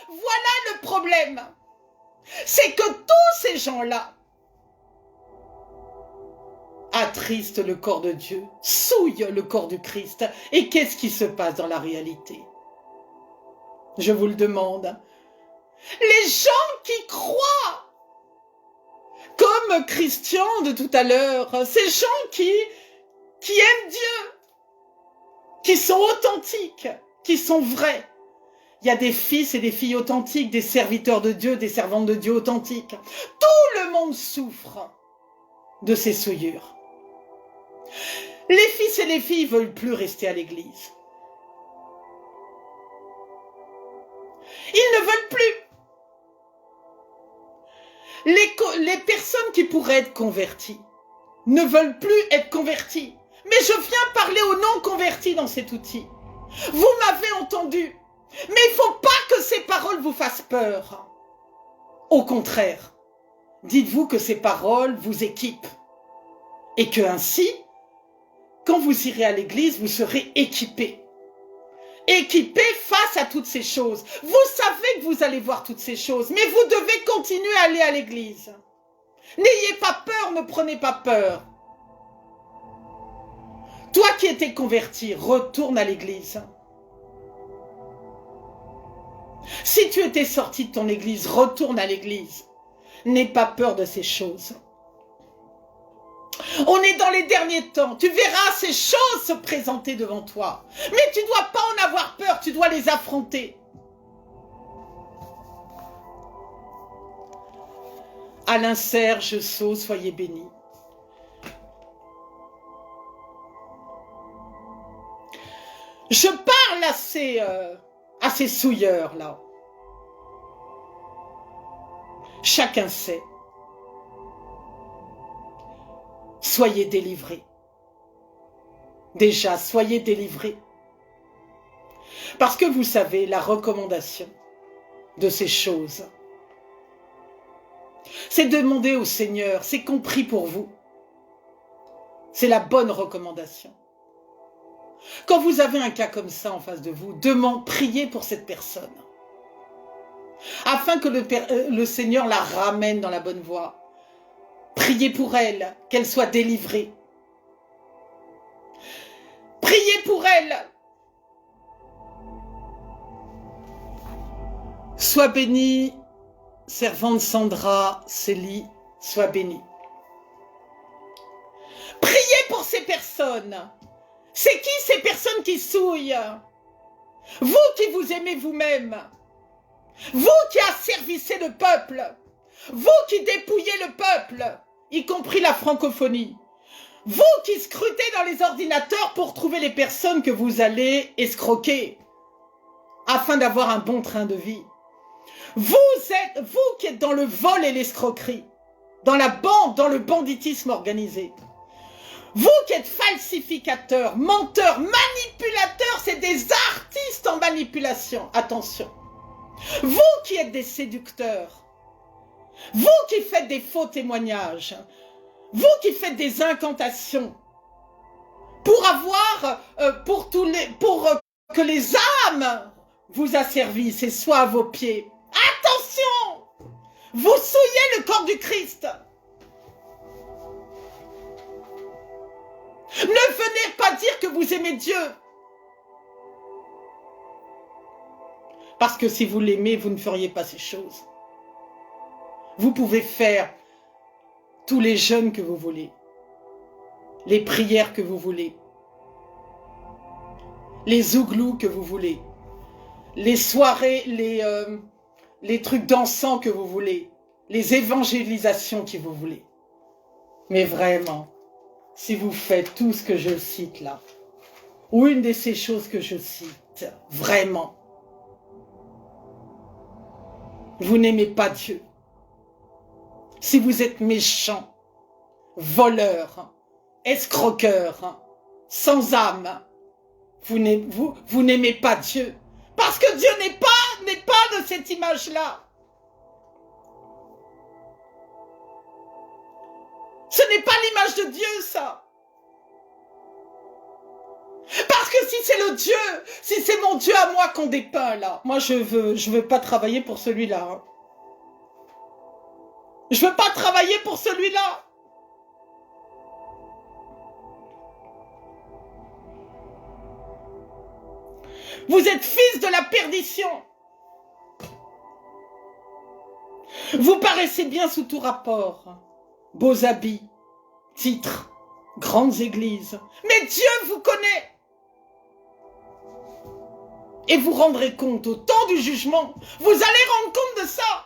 Voilà le problème. C'est que tous ces gens-là attristent le corps de Dieu, souillent le corps du Christ. Et qu'est-ce qui se passe dans la réalité? Je vous le demande. Les gens qui croient, comme Christian de tout à l'heure, ces gens qui aiment Dieu, qui sont authentiques, qui sont vrais. Il y a des fils et des filles authentiques, des serviteurs de Dieu, des servantes de Dieu authentiques. Tout le monde souffre de ces souillures. Les fils et les filles ne veulent plus rester à l'église. Ils ne veulent plus. Les personnes qui pourraient être converties ne veulent plus être converties. Mais je viens parler aux non-convertis dans cet outil. Vous m'avez entendu. Mais il ne faut pas que ces paroles vous fassent peur. Au contraire, dites-vous que ces paroles vous équipent. Et que ainsi, quand vous irez à l'église, vous serez équipés. Équipés face à toutes ces choses. Vous savez que vous allez voir toutes ces choses, mais vous devez continuer à aller à l'église. N'ayez pas peur, ne prenez pas peur. Toi qui étais converti, retourne à l'église. Si tu étais sorti de ton église, retourne à l'église. N'aie pas peur de ces choses. On est dans les derniers temps. Tu verras ces choses se présenter devant toi. Mais tu ne dois pas en avoir peur, tu dois les affronter. Alain Serge Sceaux, soyez bénis. Je parle à ces souilleurs-là. Chacun sait. Soyez délivrés. Déjà, soyez délivrés. Parce que vous savez, la recommandation de ces choses, c'est de demander au Seigneur, c'est compris pour vous. C'est la bonne recommandation. Quand vous avez un cas comme ça en face de vous, priez pour cette personne. Afin que le Seigneur la ramène dans la bonne voie. Priez pour elle, qu'elle soit délivrée. Priez pour elle. Sois bénie, servante Sandra, Célie, sois bénie. Priez pour ces personnes. C'est qui ces personnes qui souillent? Vous qui vous aimez vous-même. Vous qui asservissez le peuple. Vous qui dépouillez le peuple, y compris la francophonie. Vous qui scrutez dans les ordinateurs pour trouver les personnes que vous allez escroquer afin d'avoir un bon train de vie. Vous qui êtes dans le vol et l'escroquerie, dans la bande, dans le banditisme organisé. Vous qui êtes falsificateurs, menteurs, manipulateurs, c'est des artistes en manipulation. Attention. Vous qui êtes des séducteurs. Vous qui faites des faux témoignages. Vous qui faites des incantations. Pour avoir, pour que les âmes vous asservissent et soient à vos pieds. Attention! Vous souillez le corps du Christ. Ne venez pas dire que vous aimez Dieu. Parce que si vous l'aimez, vous ne feriez pas ces choses. Vous pouvez faire tous les jeûnes que vous voulez, les prières que vous voulez, les zouglous que vous voulez, les soirées, les trucs dansants que vous voulez, les évangélisations que vous voulez. Mais vraiment, si vous faites tout ce que je cite là, ou une de ces choses que je cite, vraiment, vous n'aimez pas Dieu. Si vous êtes méchant, voleur, escroqueur, sans âme, vous n'aimez pas Dieu. Parce que Dieu n'est pas de cette image-là. Ce n'est pas l'image de Dieu, ça. Parce que si c'est le Dieu, si c'est mon Dieu à moi qu'on dépeint là, moi je veux pas travailler pour celui-là. Hein. Je veux pas travailler pour celui-là. Vous êtes fils de la perdition. Vous paraissez bien sous tout rapport. Beaux habits, titres, grandes églises. Mais Dieu vous connaît. Et vous rendrez compte au temps du jugement. Vous allez rendre compte de ça.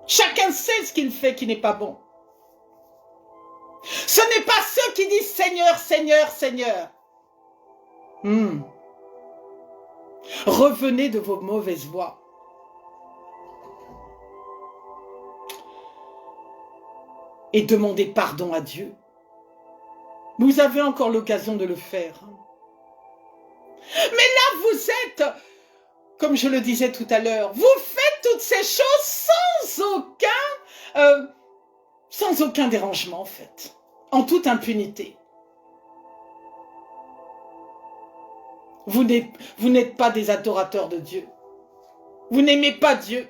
Chacun sait ce qu'il fait qui n'est pas bon. Ce n'est pas ceux qui disent Seigneur, Seigneur, Seigneur. Revenez de vos mauvaises voies. Et demandez pardon à Dieu. Vous avez encore l'occasion de le faire. Mais là, vous êtes, comme je le disais tout à l'heure, vous faites toutes ces choses sans aucun dérangement, en fait. En toute impunité. Vous n'êtes pas des adorateurs de Dieu. Vous n'aimez pas Dieu.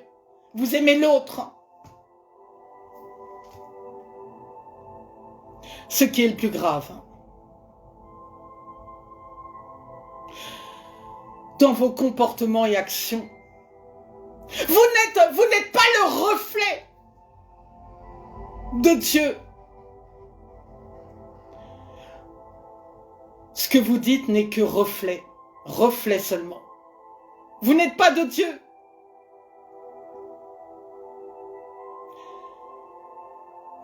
Vous aimez l'autre. Ce qui est le plus grave. Dans vos comportements et actions. Vous n'êtes pas le reflet de Dieu. Ce que vous dites n'est que reflet. Reflet seulement. Vous n'êtes pas de Dieu.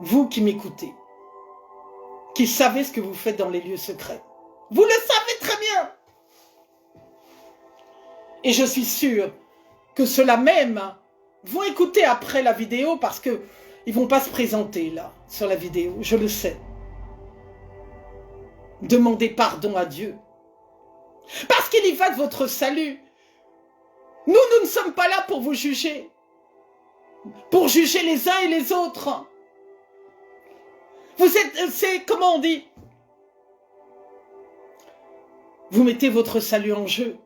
Vous qui m'écoutez, qui savez ce que vous faites dans les lieux secrets, vous le savez très bien. Et je suis sûre que ceux-là même vont écouter après la vidéo parce que ils vont pas se présenter là, sur la vidéo, je le sais. Demandez pardon à Dieu. Parce qu'il y va de votre salut. Nous ne sommes pas là pour vous juger. Pour juger les uns et les autres. Vous êtes, c'est, comment on dit? Vous mettez votre salut en jeu.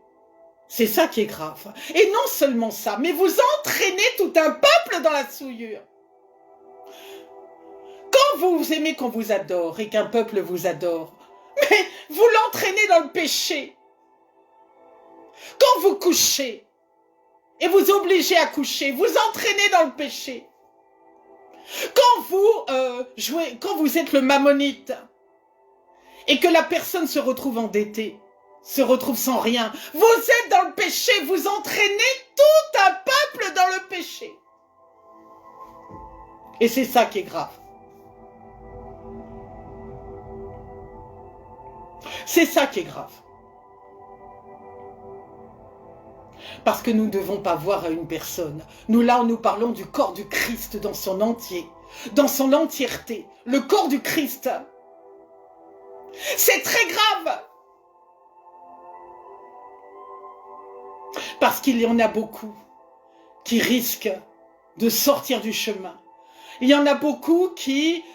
C'est ça qui est grave. Et non seulement ça, mais vous entraînez tout un peuple dans la souillure. Quand vous aimez qu'on vous adore et qu'un peuple vous adore, mais vous l'entraînez dans le péché. Quand vous couchez et vous obligez à coucher, vous entraînez dans le péché. Quand vous êtes le mammonite et que la personne se retrouve endettée, se retrouve sans rien, vous êtes dans le péché, vous entraînez tout un peuple dans le péché. Et c'est ça qui est grave. C'est ça qui est grave. Parce que nous ne devons pas voir à une personne. Nous parlons du corps du Christ dans son entier, dans son entièreté. Le corps du Christ. C'est très grave. Parce qu'il y en a beaucoup qui risquent de sortir du chemin. Il y en a beaucoup qui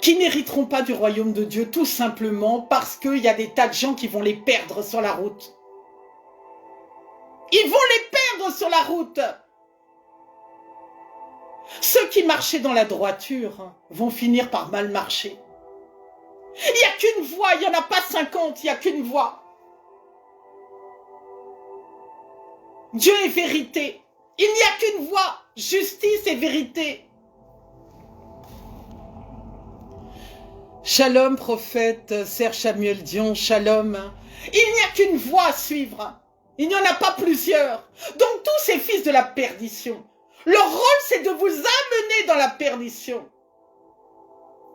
n'hériteront pas du royaume de Dieu, tout simplement parce qu'il y a des tas de gens qui vont les perdre sur la route. Ils vont les perdre sur la route. Ceux qui marchaient dans la droiture vont finir par mal marcher. Il n'y a qu'une voie, il n'y en a pas 50, il n'y a qu'une voie. Dieu est vérité. Il n'y a qu'une voie, justice et vérité. Shalom, prophète Serge Samuel Dion, shalom. Il n'y a qu'une voie à suivre. Il n'y en a pas plusieurs. Donc tous ces fils de la perdition, leur rôle c'est de vous amener dans la perdition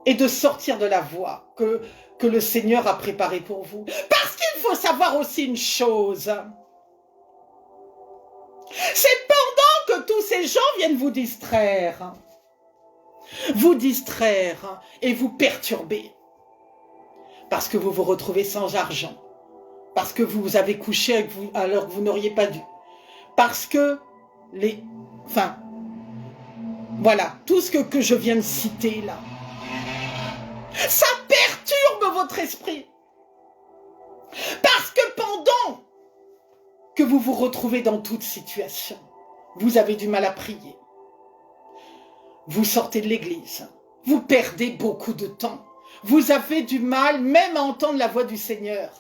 et de sortir de la voie que le Seigneur a préparée pour vous. Parce qu'il faut savoir aussi une chose. C'est pendant que tous ces gens viennent vous distraire et vous perturber. Parce que vous vous retrouvez sans argent. Parce que vous avez couché avec vous alors que vous n'auriez pas dû. Parce que voilà, tout ce que je viens de citer là, ça perturbe votre esprit. Parce que pendant que vous vous retrouvez dans toute situation, vous avez du mal à prier. Vous sortez de l'église, vous perdez beaucoup de temps. Vous avez du mal même à entendre la voix du Seigneur.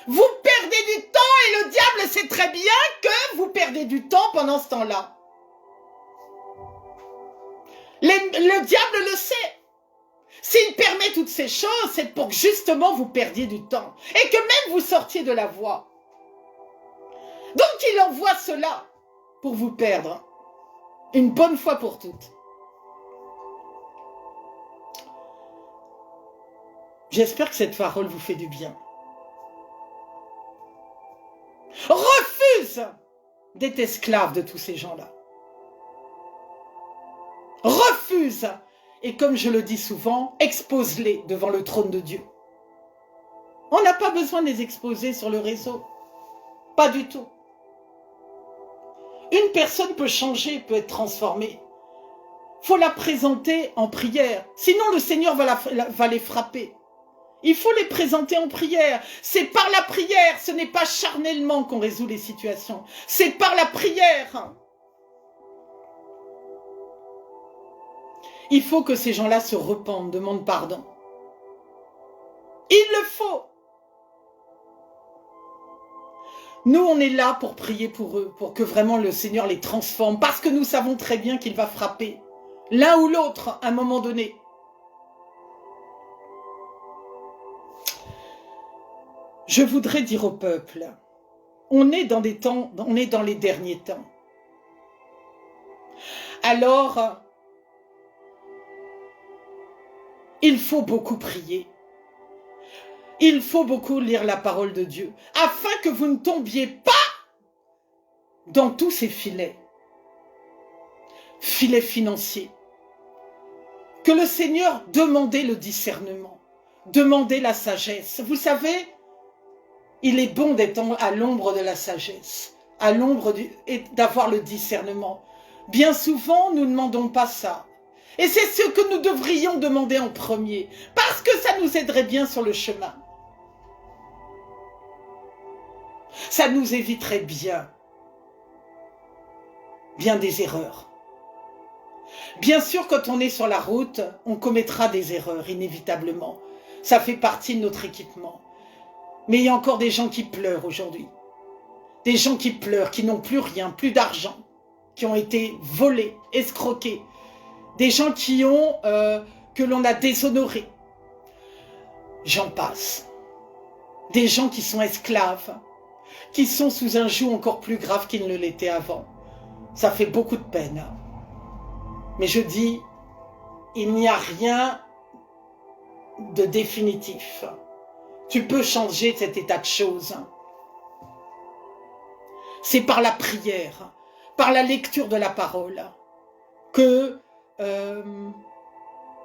Vous perdez du temps et le diable sait très bien que vous perdez du temps pendant ce temps-là. Le diable le sait. S'il permet toutes ces choses, c'est pour que justement vous perdiez du temps et que même vous sortiez de la voie. Donc il envoie cela pour vous perdre une bonne fois pour toutes. J'espère que cette parole vous fait du bien. Refuse d'être esclave de tous ces gens-là. Refuse. Et comme je le dis souvent, expose-les devant le trône de Dieu. On n'a pas besoin de les exposer sur le réseau. Pas du tout. Une personne peut changer, peut être transformée. Il faut la présenter en prière. Sinon, le Seigneur va les frapper. Il faut les présenter en prière. C'est par la prière. Ce n'est pas charnellement qu'on résout les situations. C'est par la prière. Il faut que ces gens-là se repentent, demandent pardon. Il le faut. Nous, on est là pour prier pour eux, pour que vraiment le Seigneur les transforme, parce que nous savons très bien qu'il va frapper l'un ou l'autre à un moment donné. Je voudrais dire au peuple, on est dans les derniers temps. Alors, il faut beaucoup prier. Il faut beaucoup lire la parole de Dieu, afin que vous ne tombiez pas dans tous ces filets financiers. Que le Seigneur demandait le discernement, demandait la sagesse. Vous savez, il est bon d'être à l'ombre de la sagesse, à l'ombre et d'avoir le discernement. Bien souvent, nous ne demandons pas ça. Et c'est ce que nous devrions demander en premier, parce que ça nous aiderait bien sur le chemin. Ça nous éviterait bien des erreurs. Bien sûr, quand on est sur la route, on commettra des erreurs, inévitablement. Ça fait partie de notre équipement. Mais il y a encore des gens qui pleurent aujourd'hui. Des gens qui pleurent, qui n'ont plus rien, plus d'argent, qui ont été volés, escroqués. Des gens que l'on a déshonorés. J'en passe. Des gens qui sont esclaves, qui sont sous un joug encore plus grave qu'ils ne l'étaient avant. Ça fait beaucoup de peine. Mais je dis, il n'y a rien de définitif. Tu peux changer cet état de choses. C'est par la prière, par la lecture de la parole,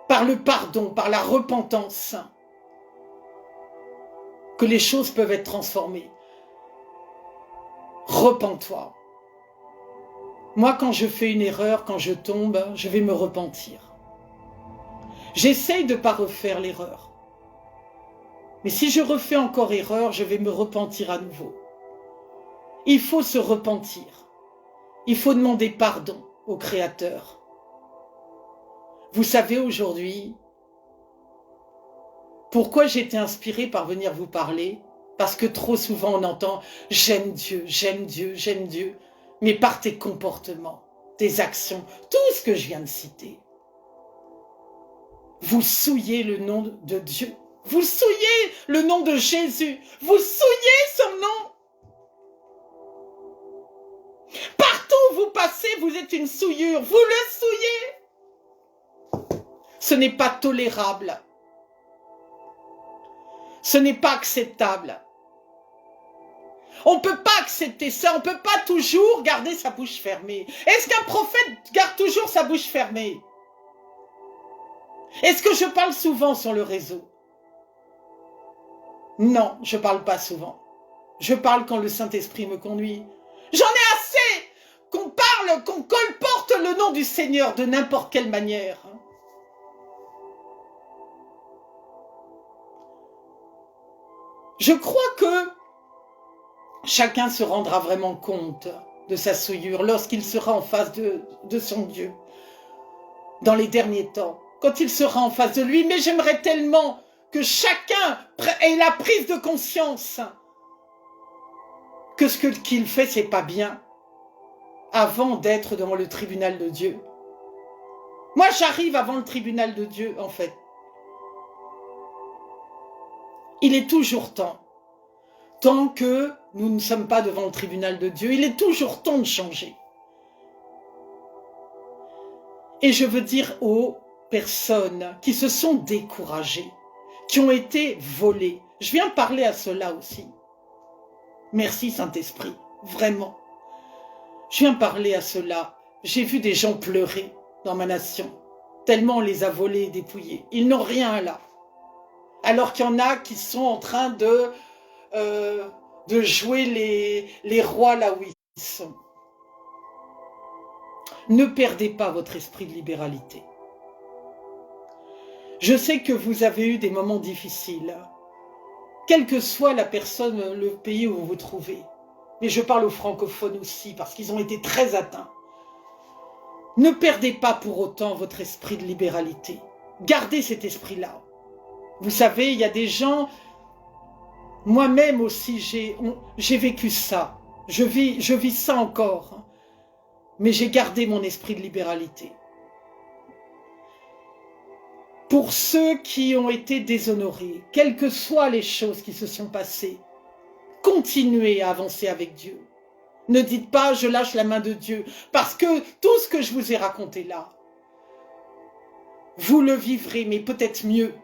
par le pardon, par la repentance, que les choses peuvent être transformées. Repens-toi. Moi, quand je fais une erreur, quand je tombe, je vais me repentir. J'essaye de ne pas refaire l'erreur. Mais si je refais encore erreur, je vais me repentir à nouveau. Il faut se repentir. Il faut demander pardon au Créateur. Vous savez aujourd'hui pourquoi j'ai été inspirée par venir vous parler? Parce que trop souvent on entend « j'aime Dieu, j'aime Dieu, j'aime Dieu ». mais par tes comportements, tes actions, tout ce que je viens de citer. Vous souillez le nom de Dieu. Vous souillez le nom de Jésus. Vous souillez son nom. Partout où vous passez, vous êtes une souillure. Vous le souillez. Ce n'est pas tolérable. Ce n'est pas acceptable. On ne peut pas accepter ça. On ne peut pas toujours garder sa bouche fermée. Est-ce qu'un prophète garde toujours sa bouche fermée? Est-ce que je parle souvent sur le réseau? Non, je ne parle pas souvent. Je parle quand le Saint-Esprit me conduit. J'en ai assez qu'on parle, qu'on colporte le nom du Seigneur de n'importe quelle manière. Je crois que chacun se rendra vraiment compte de sa souillure lorsqu'il sera en face de son Dieu dans les derniers temps. Quand il sera en face de lui, mais j'aimerais tellement que chacun ait la prise de conscience que ce qu'il fait, c'est pas bien, avant d'être devant le tribunal de Dieu. Moi, j'arrive avant le tribunal de Dieu, en fait. Il est toujours temps, tant que nous ne sommes pas devant le tribunal de Dieu, il est toujours temps de changer. Et je veux dire aux personnes qui se sont découragées, qui ont été volées. Je viens parler à cela aussi. Merci Saint-Esprit, vraiment. Je viens parler à cela. J'ai vu des gens pleurer dans ma nation, tellement on les a volés et dépouillés. Ils n'ont rien là. Alors qu'il y en a qui sont en train de jouer les rois là où ils sont. Ne perdez pas votre esprit de libéralité. Je sais que vous avez eu des moments difficiles, quelle que soit la personne, le pays où vous vous trouvez. Mais je parle aux francophones aussi, parce qu'ils ont été très atteints. Ne perdez pas pour autant votre esprit de libéralité. Gardez cet esprit-là. Vous savez, il y a des gens, moi-même aussi, j'ai vécu ça. Je vis ça encore. Mais j'ai gardé mon esprit de libéralité. Pour ceux qui ont été déshonorés, quelles que soient les choses qui se sont passées, continuez à avancer avec Dieu. Ne dites pas « je lâche la main de Dieu » parce que tout ce que je vous ai raconté là, vous le vivrez, mais peut-être mieux.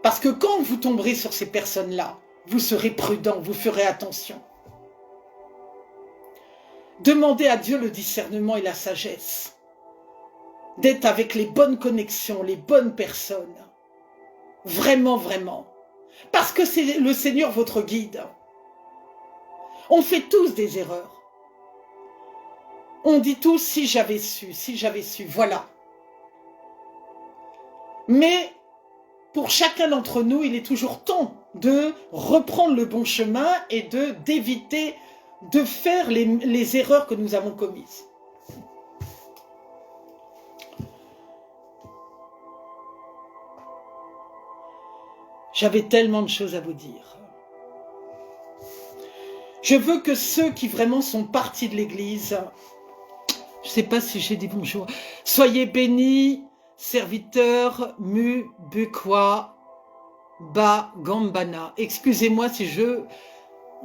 Parce que quand vous tomberez sur ces personnes-là, vous serez prudent, vous ferez attention. Demandez à Dieu le discernement et la sagesse, d'être avec les bonnes connexions, les bonnes personnes. Vraiment, vraiment. Parce que c'est le Seigneur votre guide. On fait tous des erreurs. On dit tous si j'avais su, voilà. Mais pour chacun d'entre nous, il est toujours temps de reprendre le bon chemin et d'éviter de faire les erreurs que nous avons commises. J'avais tellement de choses à vous dire. Je veux que ceux qui vraiment sont partis de l'église, je ne sais pas si j'ai dit bonjour, soyez bénis, serviteurs Mu Bukwa Ba Gambana. Excusez-moi si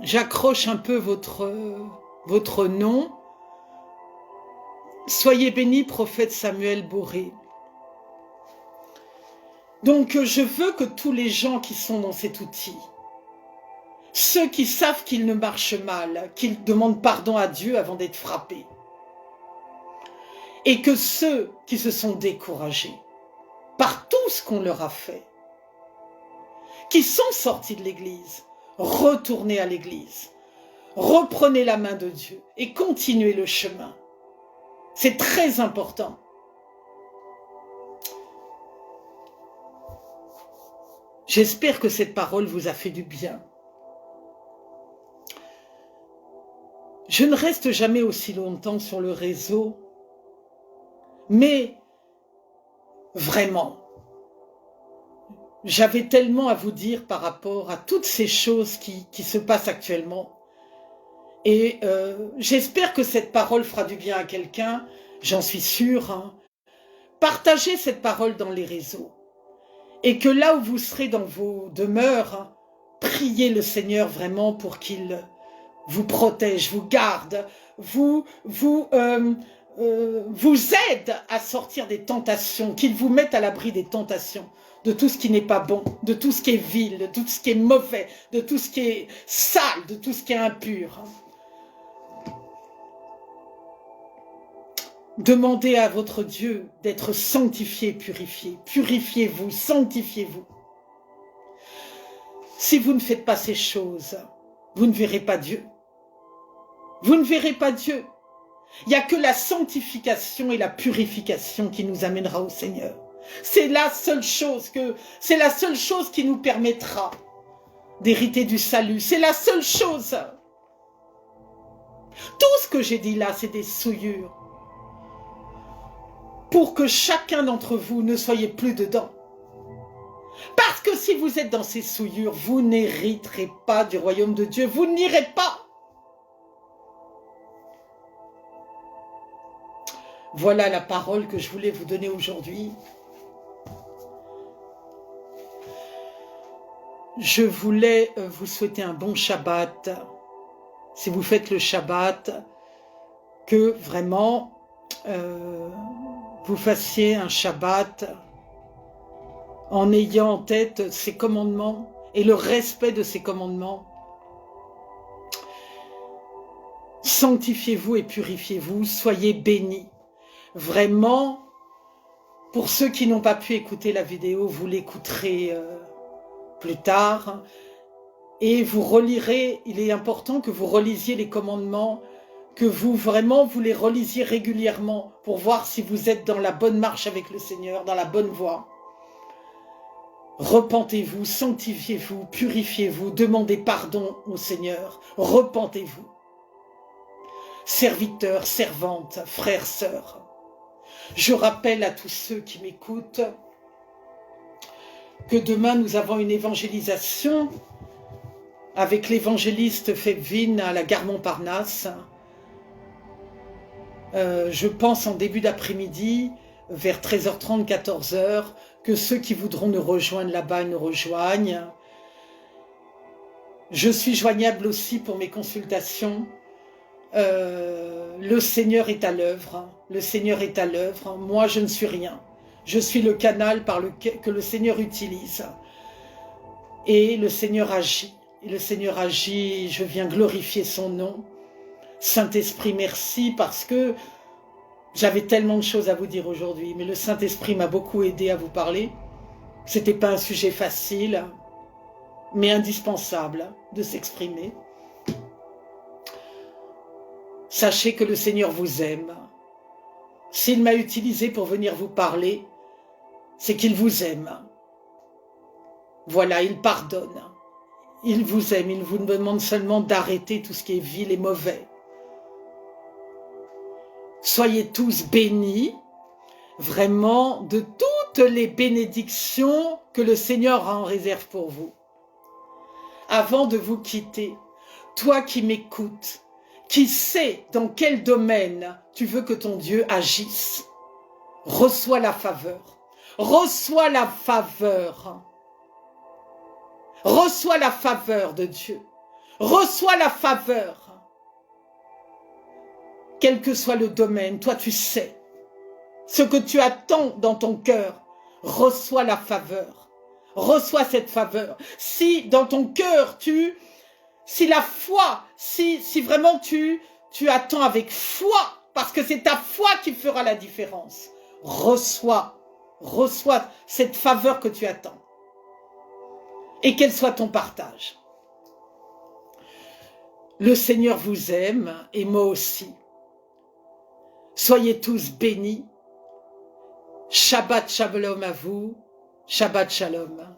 j'accroche un peu votre nom. Soyez bénis, prophète Samuel Boré. Donc je veux que tous les gens qui sont dans cet outil, ceux qui savent qu'ils ne marchent mal, qu'ils demandent pardon à Dieu avant d'être frappés, et que ceux qui se sont découragés par tout ce qu'on leur a fait, qui sont sortis de l'église, retournez à l'église, reprenez la main de Dieu et continuez le chemin. C'est très important. J'espère que cette parole vous a fait du bien. Je ne reste jamais aussi longtemps sur le réseau, mais vraiment, j'avais tellement à vous dire par rapport à toutes ces choses qui se passent actuellement. Et j'espère que cette parole fera du bien à quelqu'un, j'en suis sûre. Hein. Partagez cette parole dans les réseaux. Et que là où vous serez dans vos demeures, hein, priez le Seigneur vraiment pour qu'il vous protège, vous garde, vous aide à sortir des tentations, qu'il vous mette à l'abri des tentations, de tout ce qui n'est pas bon, de tout ce qui est vil, de tout ce qui est mauvais, de tout ce qui est sale, de tout ce qui est impur. Demandez à votre Dieu d'être sanctifié et purifié. Purifiez-vous, sanctifiez-vous. Si vous ne faites pas ces choses, vous ne verrez pas Dieu. Vous ne verrez pas Dieu. Il n'y a que la sanctification et la purification qui nous amènera au Seigneur. C'est la seule chose qui nous permettra d'hériter du salut. C'est la seule chose. Tout ce que j'ai dit là, c'est des souillures. Pour que chacun d'entre vous ne soyez plus dedans. Parce que si vous êtes dans ces souillures, vous n'hériterez pas du royaume de Dieu. Vous n'irez pas. Voilà la parole que je voulais vous donner aujourd'hui. Je voulais vous souhaiter un bon Shabbat. Si vous faites le Shabbat, que vraiment vous fassiez un Shabbat en ayant en tête ces commandements et le respect de ces commandements. Sanctifiez-vous et purifiez-vous, soyez bénis. Vraiment, pour ceux qui n'ont pas pu écouter la vidéo, vous l'écouterez plus tard et vous relirez. Il est important que vous relisiez les commandements, que vous les relisiez régulièrement pour voir si vous êtes dans la bonne marche avec le Seigneur, dans la bonne voie. Repentez-vous, sanctifiez-vous, purifiez-vous, demandez pardon au Seigneur, repentez-vous. Serviteurs, servantes, frères, sœurs, je rappelle à tous ceux qui m'écoutent que demain nous avons une évangélisation avec l'évangéliste Febvin à la gare Montparnasse. Je pense en début d'après-midi, vers 13h30, 14h, que ceux qui voudront nous rejoindre là-bas nous rejoignent. Je suis joignable aussi pour mes consultations. Le Seigneur est à l'œuvre. Le Seigneur est à l'œuvre. Moi, je ne suis rien. Je suis le canal que le Seigneur utilise. Et le Seigneur agit. Et le Seigneur agit, je viens glorifier son nom. Saint-Esprit, merci, parce que j'avais tellement de choses à vous dire aujourd'hui, mais le Saint-Esprit m'a beaucoup aidé à vous parler. C'était pas un sujet facile, mais indispensable de s'exprimer. Sachez que le Seigneur vous aime. S'il m'a utilisé pour venir vous parler, c'est qu'il vous aime. Voilà, il pardonne. Il vous aime, il vous demande seulement d'arrêter tout ce qui est vil et mauvais. Soyez tous bénis, vraiment, de toutes les bénédictions que le Seigneur a en réserve pour vous. Avant de vous quitter, toi qui m'écoutes, qui sais dans quel domaine tu veux que ton Dieu agisse, reçois la faveur. Reçois la faveur. Reçois la faveur de Dieu. Reçois la faveur. Quel que soit le domaine, toi tu sais ce que tu attends dans ton cœur. Reçois la faveur. Reçois cette faveur. Si dans ton cœur si la foi, si vraiment tu attends avec foi, parce que c'est ta foi qui fera la différence. Reçois cette faveur que tu attends. Et qu'elle soit ton partage. Le Seigneur vous aime, et moi aussi. Soyez tous bénis. Shabbat shalom à vous. Shabbat shalom.